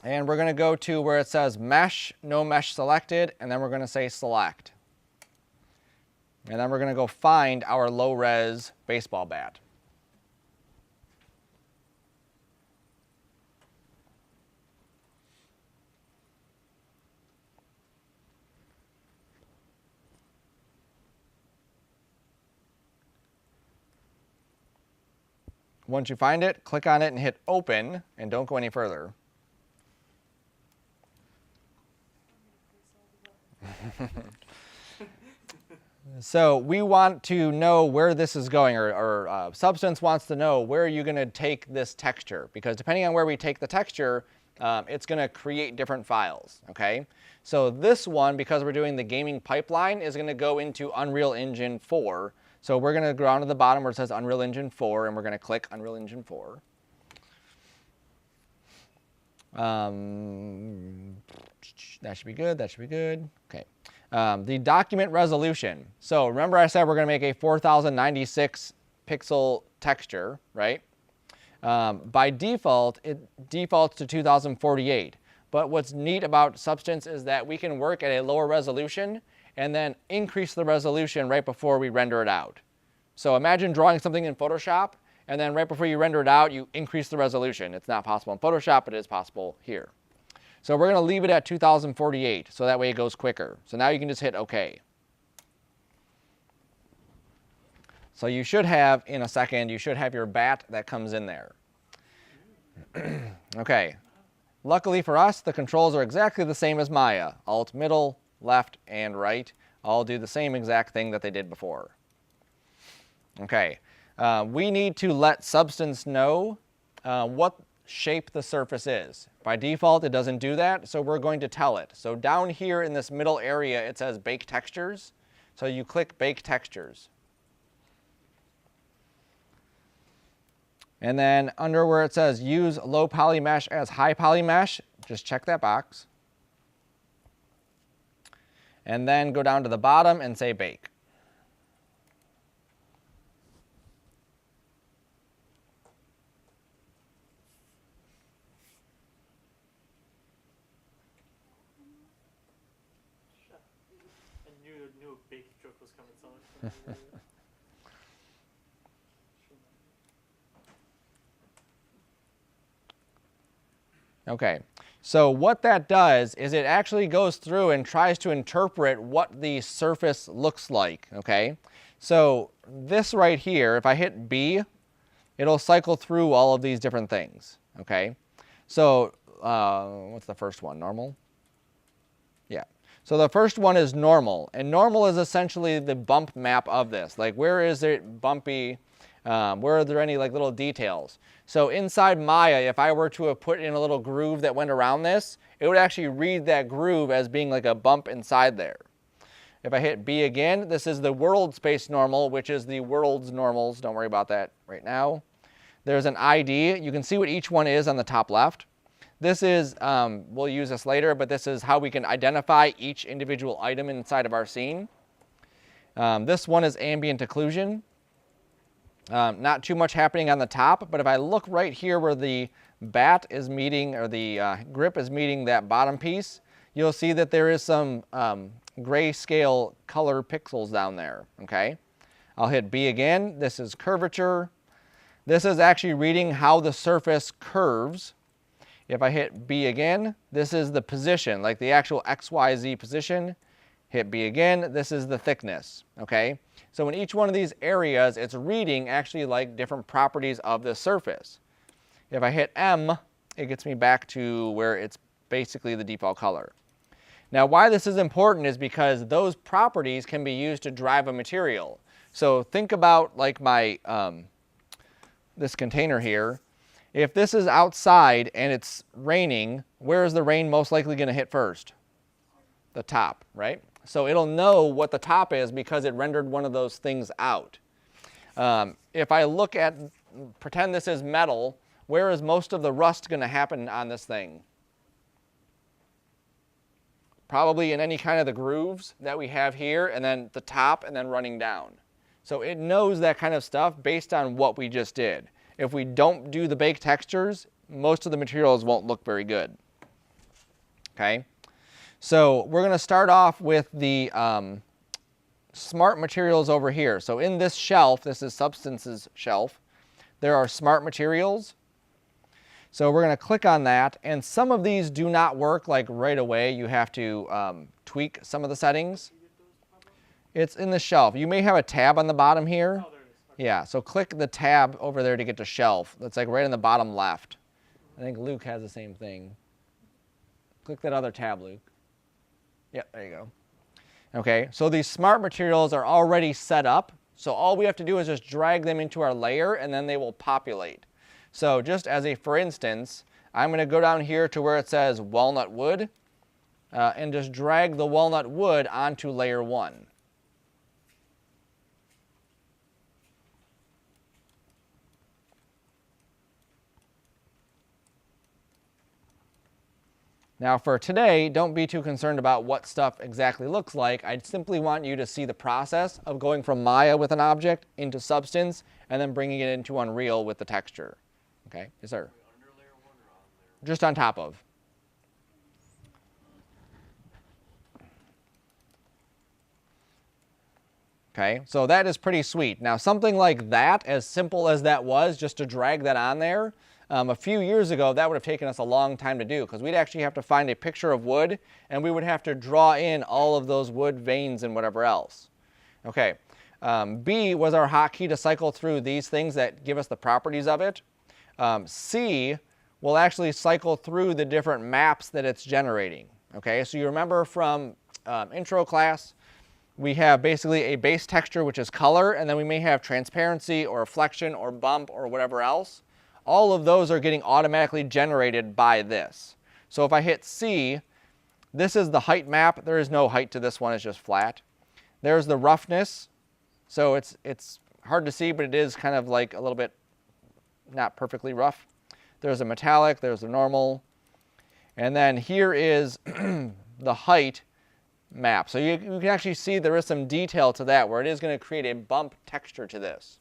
S2: And we're going to go to where it says Mesh, No Mesh Selected, and then we're going to say Select. And then we're going to go find our low-res baseball bat. Once you find it, click on it and hit Open, and don't go any further. So we want to know where this is going, or Substance wants to know where are you going to take this texture, because depending on where we take the texture, it's going to create different files. Okay, so this one, because we're doing the gaming pipeline, is going to go into Unreal Engine 4. So we're going to go down to the bottom where it says Unreal Engine 4, and we're going to click Unreal Engine 4. That should be good. That should be good. Okay. The document resolution. So remember I said we're going to make a 4096 pixel texture, right? By default, it defaults to 2048. But what's neat about Substance is that we can work at a lower resolution and then increase the resolution right before we render it out. So imagine drawing something in Photoshop, and then right before you render it out, you increase the resolution. It's not possible in Photoshop, but it is possible here. So we're going to leave it at 2048, so that way it goes quicker. So now you can just hit OK. So you should have, in a second, you should have your bat that comes in there. Okay. Luckily for us, the controls are exactly the same as Maya. Alt, middle, left, and right all do the same exact thing that they did before. Okay. We need to let Substance know what shape the surface is. By default, it doesn't do that, so we're going to tell it. So down here in this middle area, it says Bake Textures. So you click Bake Textures. And then under where it says use low poly mesh as high poly mesh, just check that box. And then go down to the bottom and say bake.
S1: I knew a bake joke was coming.
S2: Okay, so what that does is it actually goes through and tries to interpret what the surface looks like, okay? So this right here, if I hit B, it'll cycle through all of these different things, okay? So what's the first one, normal? Yeah, so the first one is normal, and normal is essentially the bump map of this. Like where is it bumpy? Where are there any like little details? So inside Maya, if I were to have put in a little groove that went around this, it would actually read that groove as being like a bump inside there. If I hit B again, this is the world space normal, which is the world's normals. Don't worry about that right now. There's an ID. You can see what each one is on the top left. This is, we'll use this later, but this is how we can identify each individual item inside of our scene. This one is ambient occlusion. Not too much happening on the top, but if I look right here where the bat is meeting, or the grip is meeting that bottom piece, you'll see that there is some grayscale color pixels down there, okay? I'll hit B again. This is curvature. This is actually reading how the surface curves. If I hit B again, this is the position, like the actual XYZ position. Hit B again, this is the thickness, okay? So in each one of these areas, it's reading actually like different properties of the surface. If I hit M, it gets me back to where it's basically the default color. Now why this is important is because those properties can be used to drive a material. So think about like my, this container here. If this is outside and it's raining, where is the rain most likely going to hit first? The top, right? So it'll know what the top is because it rendered one of those things out. If I look at, pretend this is metal, where is most of the rust going to happen on this thing? Probably in any kind of the grooves that we have here, and then the top, and then running down. So it knows that kind of stuff based on what we just did. If we don't do the bake textures, most of the materials won't look very good. Okay? So we're going to start off with the smart materials over here. So in this shelf, this is Substance's shelf, there are smart materials. So we're going to click on that, and some of these do not work like right away. You have to tweak some of the settings. It's in the shelf. You may have a tab on the bottom here.
S1: Oh, there it is. Okay.
S2: Yeah, so click the tab over there to get to shelf. That's like right in the bottom left. I think Luke has the same thing. Click that other tab, Luke. Yep, there you go. Okay, so these smart materials are already set up. So all we have to do is just drag them into our layer, and then they will populate. So just as a for instance, I'm going to go down here to where it says walnut wood and just drag the walnut wood onto layer 1. Now for today, don't be too concerned about what stuff exactly looks like. I simply want you to see the process of going from Maya with an object into Substance and then bringing it into Unreal with the texture. Okay, yes sir?
S3: Under layer 1 or on layer 1?
S2: Just on top of. Okay, so that is pretty sweet. Now something like that, as simple as that was, just to drag that on there, a few years ago that would have taken us a long time to do because we'd actually have to find a picture of wood and we would have to draw in all of those wood veins and whatever else. Okay, B was our hotkey to cycle through these things that give us the properties of it. C will actually cycle through the different maps that it's generating. Okay, so you remember from intro class, we have basically a base texture, which is color, and then we may have transparency or reflection or bump or whatever else. All of those are getting automatically generated by this. So if I hit C, this is the height map. There is no height to this one, it's just flat. There's the roughness. So it's hard to see, but it is kind of like a little bit not perfectly rough. There's a metallic, there's a normal. And then here is the height map. So you can actually see there is some detail to that where it is going to create a bump texture to this.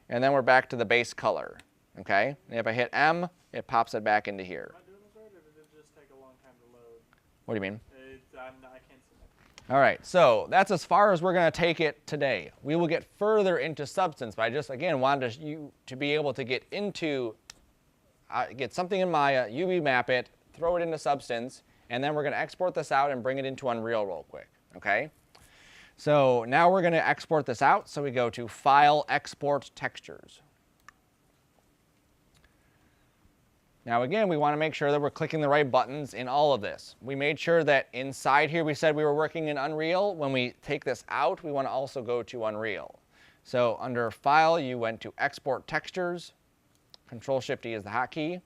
S2: And then we're back to the base color. Okay? And if I hit M, it pops it back into here.
S1: Am I doing this right, or did it just take a long time to load?
S2: What do you mean?
S1: I can't see that.
S2: All right, so that's as far as we're going to take it today. We will get further into Substance, but I just, again, wanted you to be able to get into, get something in Maya, UV map it, throw it into Substance, and then we're going to export this out and bring it into Unreal real quick, okay? So now we're going to export this out, so we go to File, Export Textures. Now again, we want to make sure that we're clicking the right buttons in all of this. We made sure that inside here we said we were working in Unreal. When we take this out, we want to also go to Unreal. So under File, you went to Export Textures. Control-Shift-E is the hotkey.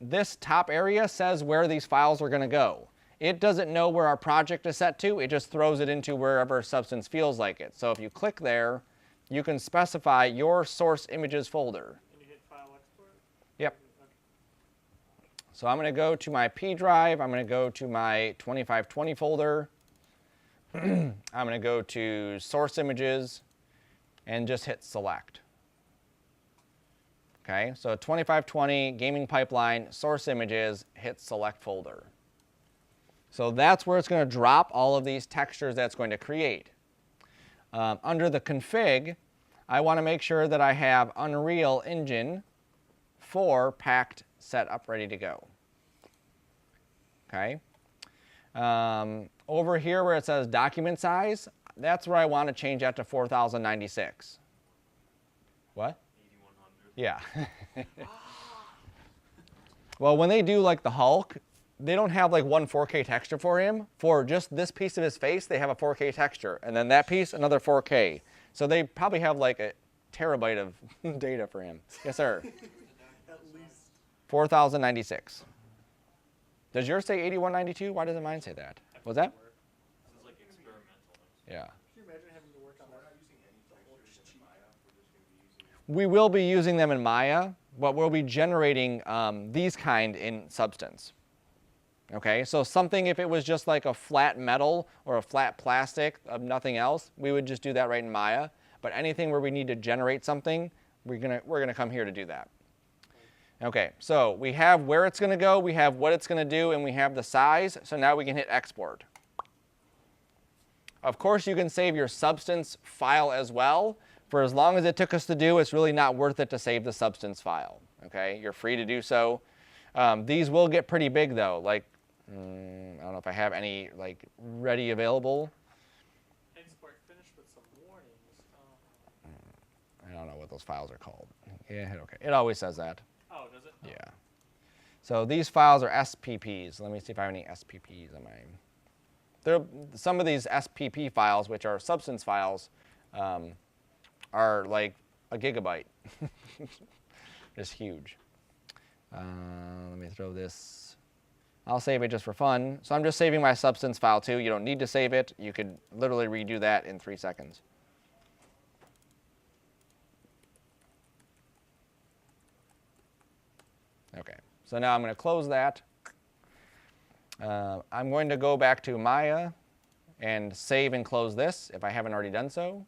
S2: This top area says where these files are going to go. It doesn't know where our project is set to. It just throws it into wherever Substance feels like it. So if you click there, you can specify your source images folder. Yep. So I'm going to go to my P drive. I'm going to go to my 2520 folder. I'm going to go to source images and just hit select. Okay, so 2520, GamingPipeline, source images, hit select folder. So that's where it's going to drop all of these textures that it's going to create. Under the config, I want to make sure that I have Unreal Engine 4 packed, set up, ready to go. Okay. Over here where it says document size, that's where I want to change that to 4096. What?
S3: 8100.
S2: Yeah. Well, when they do like the Hulk, they don't have like one 4K texture for him. For just this piece of his face, they have a 4K texture. And then that piece, another 4K. So they probably have like a terabyte of data for him. Yes, sir. 4096. Does yours say 8192? Why doesn't mine say that? Was that?
S3: This is like experimental.
S2: Yeah.
S1: Can you imagine having to work on that?
S2: We will be using them in Maya, but we'll be generating these kind in Substance. Okay, so something if it was just like a flat metal or a flat plastic of nothing else, we would just do that right in Maya. But anything where we need to generate something, we're gonna come here to do that. Okay, so we have where it's going to go, we have what it's going to do, and we have the size. So now we can hit export. Of course, you can save your Substance file as well. For as long as it took us to do, it's really not worth it to save the Substance file. Okay, you're free to do so. These will get pretty big though. Like, I don't know if I have any like ready available.
S1: Export finished with some warnings.
S2: I don't know what those files are called. Yeah, hit OK. It always says that.
S1: Oh, does it?
S2: Yeah. So these files are SPPs. Let me see if I have any SPPs on mine. Some of these SPP files, which are Substance files, are like a gigabyte. Just huge. Let me throw this. I'll save it just for fun. So I'm just saving my Substance file too. You don't need to save it. You could literally redo that in 3 seconds. Okay, so now I'm going to close that. I'm going to go back to Maya and save and close this if I haven't already done so.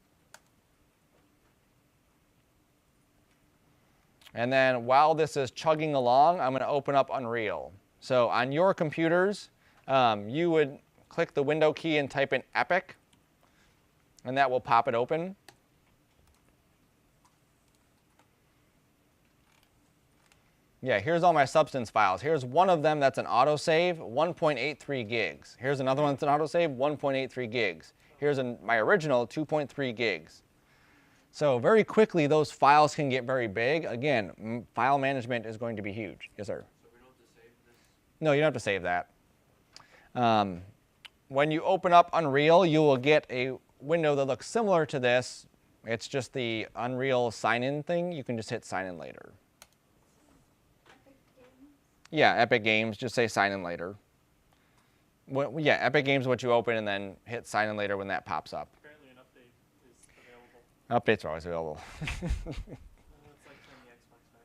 S2: And then while this is chugging along, I'm going to open up Unreal. So on your computers, you would click the window key and type in Epic. and that will pop it open. Yeah, here's all my substance files. Here's one of them that's an autosave, 1.83 gigs. Here's another one that's an autosave, 1.83 gigs. Here's my original, 2.3 gigs. So very quickly, those files can get very big. Again, file management is going to be huge. Yes, sir?
S3: So we don't have to save this?
S2: No, you don't have to save that. When you open up Unreal, you will get a window that looks similar to this. It's just the Unreal sign-in thing. You can just hit sign in later.
S4: Epic Games.
S2: Yeah, Epic Games, just say sign in later. Yeah, Epic Games is what you open and then hit sign in later when that pops up.
S1: Apparently an update is available.
S2: Updates are always available.
S1: It's like turning the Xbox back on.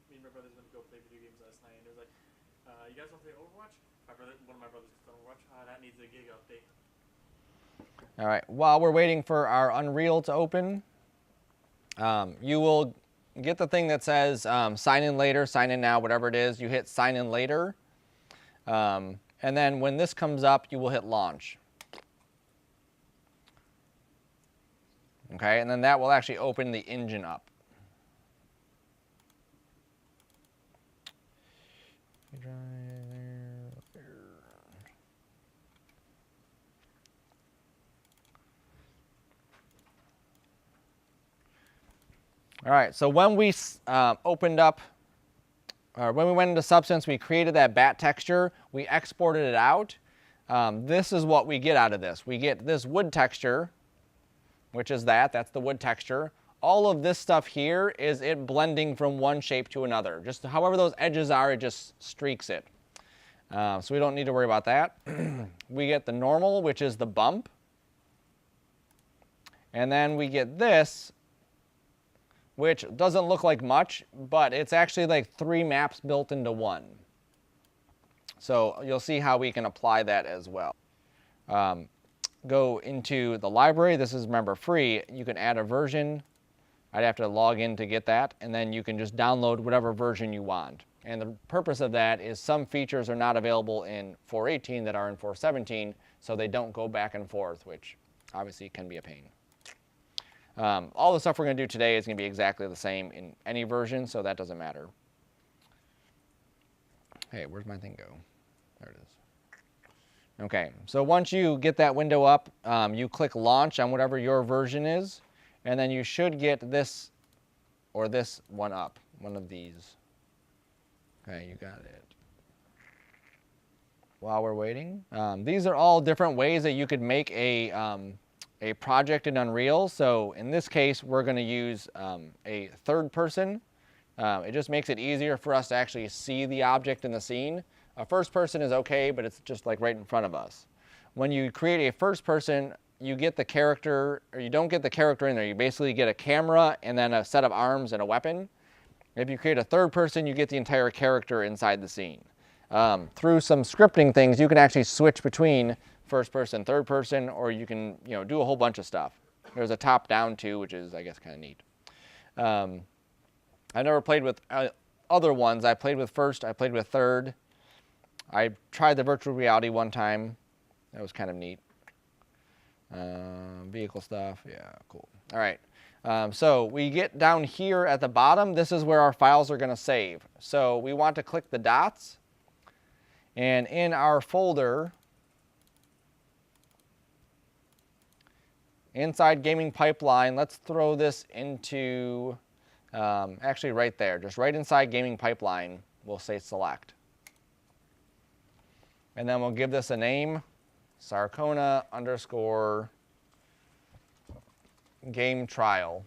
S1: Me and my brothers went to go play video games last night, and it was like, you guys want to play Overwatch? One of my brothers is on Overwatch. That needs a gig update.
S2: All right, while we're waiting for our Unreal to open, you will get the thing that says sign in later, sign in now, whatever it is. You hit sign in later. And then when this comes up, you will hit launch. Okay, and then that will actually open the engine up. All right, so when we opened up, or when we went into Substance, we created that bat texture, we exported it out. This is what we get out of this. We get this wood texture, which is that's the wood texture. All of this stuff here is it blending from one shape to another. Just however those edges are, it just streaks it. So we don't need to worry about that. We get the normal, which is the bump. And then we get this, which doesn't look like much, but it's actually like 3 maps built into one. So you'll see how we can apply that as well. Go into the library. This is, remember, free. You can add a version. I'd have to log in to get that, and then you can just download whatever version you want. And the purpose of that is some features are not available in 4.18 that are in 4.17, so they don't go back and forth, which obviously can be a pain. All the stuff we're going to do today is going to be exactly the same in any version, so that doesn't matter. Hey, where's my thing go? There it is. Okay, so once you get that window up, you click Launch on whatever your version is, and then you should get this or this one up, one of these. Okay, you got it. While we're waiting, these are all different ways that you could make a project in Unreal. So in this case, we're going to use a third person. It just makes it easier for us to actually see the object in the scene. A first person is okay, but it's just like right in front of us. When you create a first person, you get the character, or you don't get the character in there. You basically get a camera and then a set of arms and a weapon. If you create a third person, you get the entire character inside the scene. Through some scripting things, you can actually switch between first person, third person, or you can do a whole bunch of stuff. There's a top down too, which is, I guess, kind of neat. I never played with other ones. I played with first, I played with third. I tried the virtual reality one time. That was kind of neat. Vehicle stuff, yeah, cool. All right, so we get down here at the bottom. This is where our files are going to save. So we want to click the dots. And in our folder, inside GamingPipeline, let's throw this into, actually right there, just right inside GamingPipeline, we'll say select. And then we'll give this a name, Sarcona _ game trial.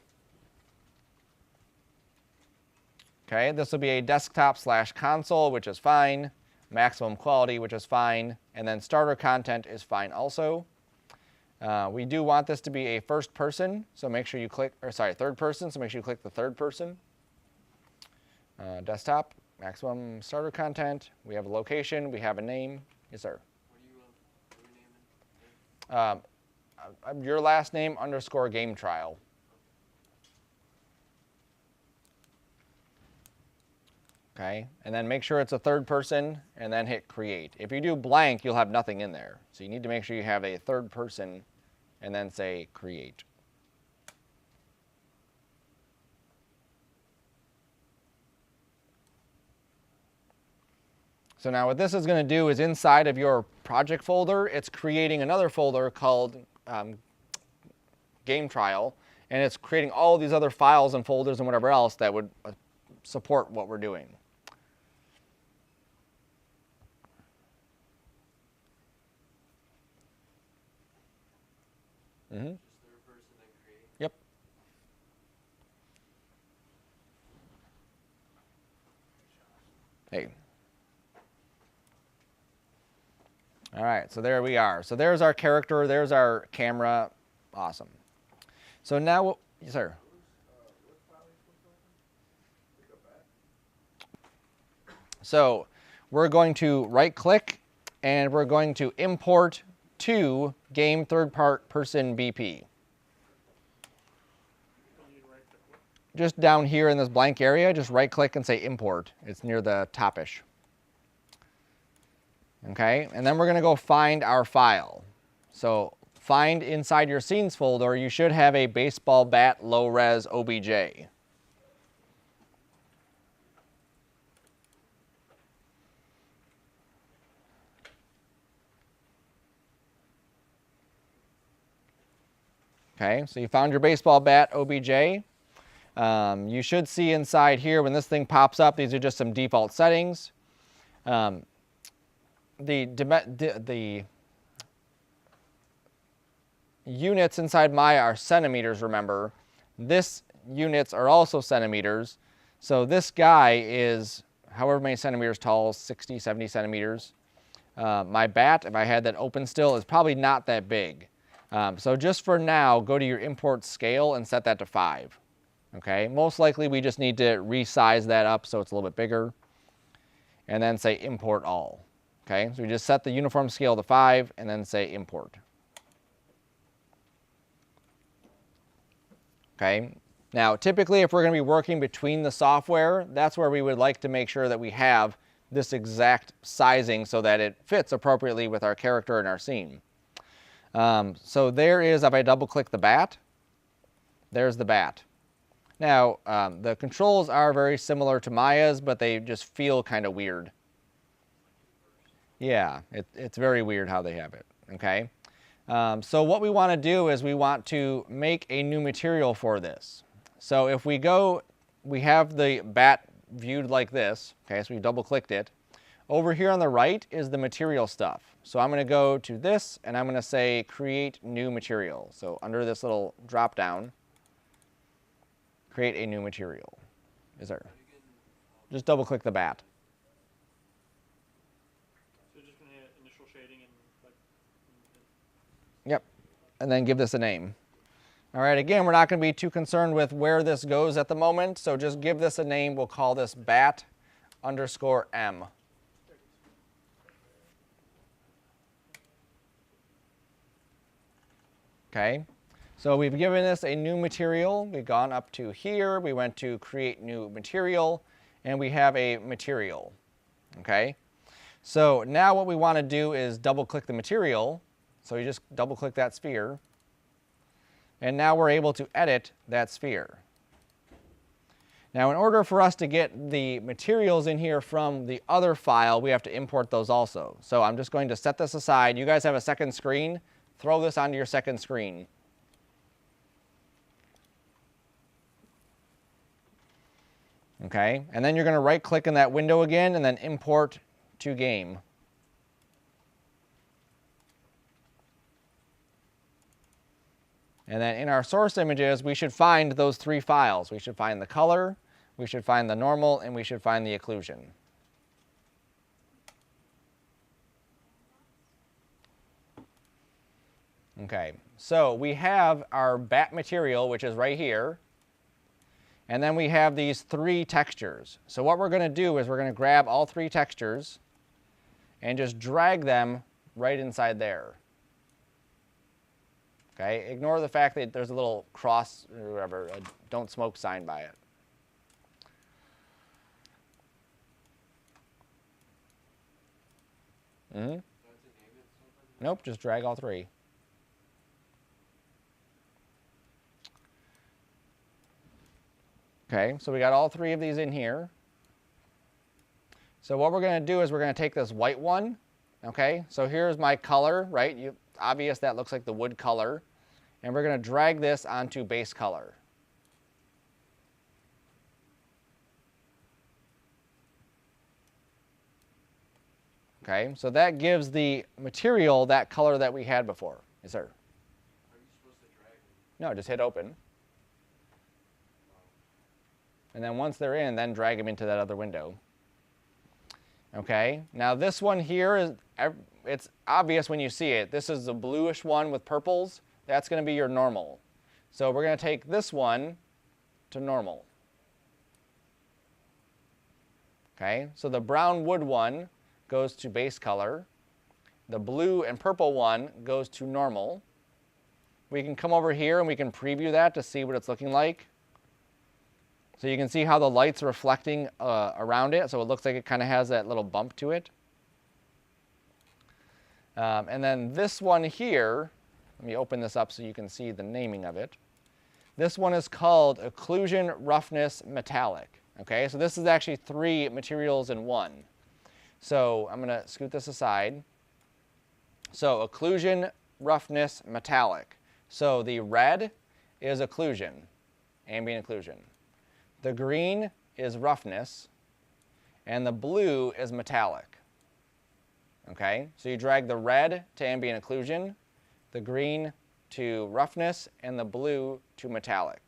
S2: Okay, this will be a desktop / console, which is fine, maximum quality, which is fine, and then starter content is fine also. We do want this to be a first person, so make sure you click, or sorry, third person, so make sure you click the third person. Desktop, maximum starter content, we have a location, we have a name. Yes, sir.
S3: What are you naming?
S2: Your last name _ game trial. Okay, and then make sure it's a third person and then hit create. If you do blank, you'll have nothing in there. So you need to make sure you have a third person and then say create. So now what this is going to do is inside of your project folder, it's creating another folder called game trial, and it's creating all of these other files and folders and whatever else that would support what we're doing. Mm-hmm.
S3: Just third person then create.
S2: Yep. Hey. All right, so there we are. So there's our character, there's our camera. Awesome. So now, yes, sir. So we're going to right click and we're going to import to game third person BP. Just down here in this blank area, just right click and say import. It's near the top-ish. Okay, and then we're going to go find our file. So find inside your scenes folder, you should have a baseball bat low res OBJ. Okay, so you found your baseball bat OBJ. You should see inside here when this thing pops up, these are just some default settings. The units inside Maya are centimeters, remember. This units are also centimeters. So this guy is however many centimeters tall, 60, 70 centimeters. My bat, if I had that open still, is probably not that big. So just for now, go to your import scale and set that to 5. Okay, most likely we just need to resize that up so it's a little bit bigger. And then say import all. Okay, so we just set the uniform scale to 5 and then say import. Okay, now typically if we're going to be working between the software, that's where we would like to make sure that we have this exact sizing so that it fits appropriately with our character and our scene. So there is, if I double click the bat, there's the bat. Now, the controls are very similar to Maya's, but they just feel kind of weird. Yeah, it's very weird how they have it, okay? So what we want to do is we want to make a new material for this. So if we go, we have the bat viewed like this, okay, so we double clicked it. Over here on the right is the material stuff. So I'm going to go to this and I'm going to say create new material. So under this little drop down, create a new material. Is there? Just double click the bat.
S1: So just gonna hit initial shading and like.
S2: Yep, and then give this a name. All right, again, we're not going to be too concerned with where this goes at the moment, so just give this a name. We'll call this bat underscore M. Okay, so we've given this a new material. We've gone up to here. We went to create new material, and we have a material. Okay, so now what we want to do is double click the material. So you just double click that sphere. And now we're able to edit that sphere. Now in order for us to get the materials in here from the other file, we have to import those also. So I'm just going to set this aside. You guys have a second screen. Throw this onto your second screen. Okay, and then you're going to right click in that window again and then import to game. And then in our source images, we should find those 3 files. We should find the color, we should find the normal, and we should find the occlusion. Okay, so we have our bat material, which is right here. And then we have these 3 textures. So what we're going to do is we're going to grab all 3 textures and just drag them right inside there. Okay, ignore the fact that there's a little cross or whatever, a don't smoke sign by it. Mm-hmm.
S3: Do I have to name it something?
S2: Nope, just drag all three. Okay, so we got all three of these in here. So what we're going to do is we're going to take this white one. Okay, so here's my color, right? Obvious that looks like the wood color. And we're going to drag this onto base color. Okay, so that gives the material that color that we had before. Yes, sir?
S3: Are you supposed to drag them?
S2: No, just hit open. And then once they're in, then drag them into that other window. Okay, now this one here, it's obvious when you see it. This is the bluish one with purples. That's going to be your normal. So we're going to take this one to normal. Okay, so the brown wood one goes to base color. The blue and purple one goes to normal. We can come over here and we can preview that to see what it's looking like. So you can see how the light's reflecting around it, so it looks like it kind of has that little bump to it. And then this one here, let me open this up so you can see the naming of it. This one is called Occlusion Roughness Metallic. Okay, so this is actually 3 materials in one. So I'm going to scoot this aside. So Occlusion Roughness Metallic. So the red is occlusion, ambient occlusion. The green is roughness, and the blue is metallic. Okay, so you drag the red to ambient occlusion, the green to roughness, and the blue to metallic.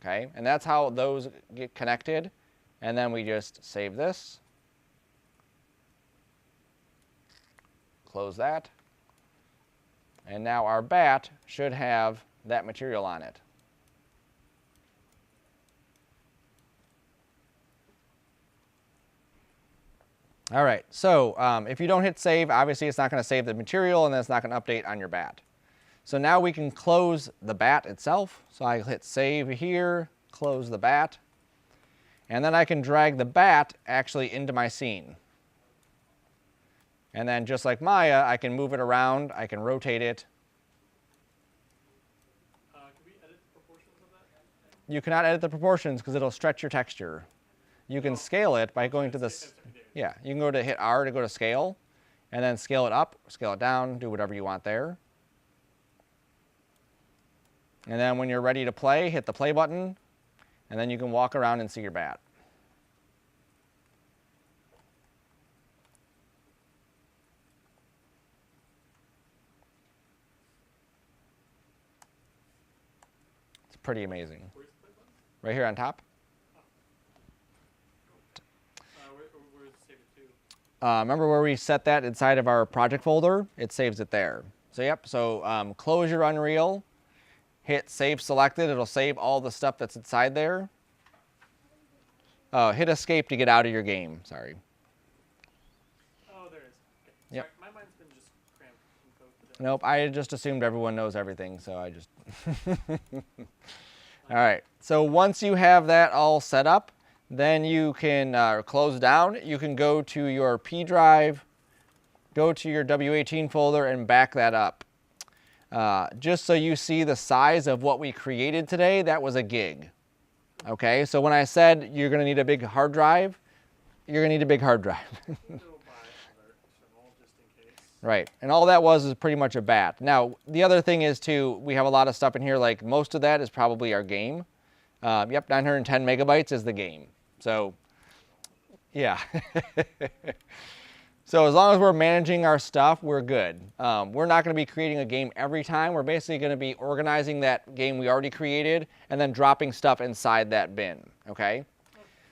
S2: Okay, and that's how those get connected. And then we just save this, close that, and now our bat should have that material on it. All right, so if you don't hit save, obviously it's not going to save the material and then it's not going to update on your bat. So now we can close the bat itself. So I hit save here, close the bat, and then I can drag the bat actually into my scene. And then just like Maya, I can move it around, I can rotate it.
S1: Can we edit the proportions of that?
S2: You cannot edit the proportions because it'll stretch your texture. You can scale it by going to this. Yeah, you can go to hit R to go to scale, and then scale it up, scale it down, do whatever you want there. And then when you're ready to play, hit the play button, and then you can walk around and see your bat. It's pretty amazing.
S1: Where's the play button?
S2: Right here on top.
S1: Where's the save it to?
S2: Remember where we set that inside of our project folder? It saves it there. So yep, so close your Unreal, hit save selected, it'll save all the stuff that's inside there. Hit escape to get out of your game, sorry.
S1: Oh, there it is. Okay.
S2: Yep.
S1: Sorry, my mind's been just cramped in code today.
S2: Nope, I just assumed everyone knows everything, so I just... All right, so once you have that all set up, then you can close down. You can go to your P drive, go to your W18 folder and back that up. Just so you see the size of what we created today, that was a gig. Okay, so when I said you're going to need a big hard drive, you're going to need a big hard drive.
S1: Go buy another external just in case.
S2: Right, and all that was is pretty much a bat. Now, the other thing is too, we have a lot of stuff in here, like most of that is probably our game. Yep, 910 megabytes is the game. So, yeah. So as long as we're managing our stuff, we're good. We're not going to be creating a game every time. We're basically going to be organizing that game we already created and then dropping stuff inside that bin, okay?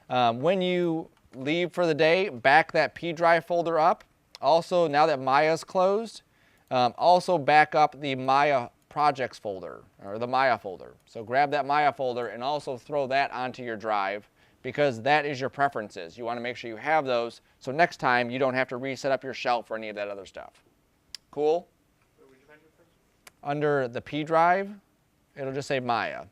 S2: When you leave for the day, back that P drive folder up. Also, now that Maya's closed, also back up the Maya projects folder, or the Maya folder. So grab that Maya folder and also throw that onto your drive, because that is your preferences. You want to make sure you have those, so next time you don't have to reset up your shelf or any of that other stuff. Cool?
S1: Where would you find your preferences?
S2: Under the P drive, it'll just say Maya.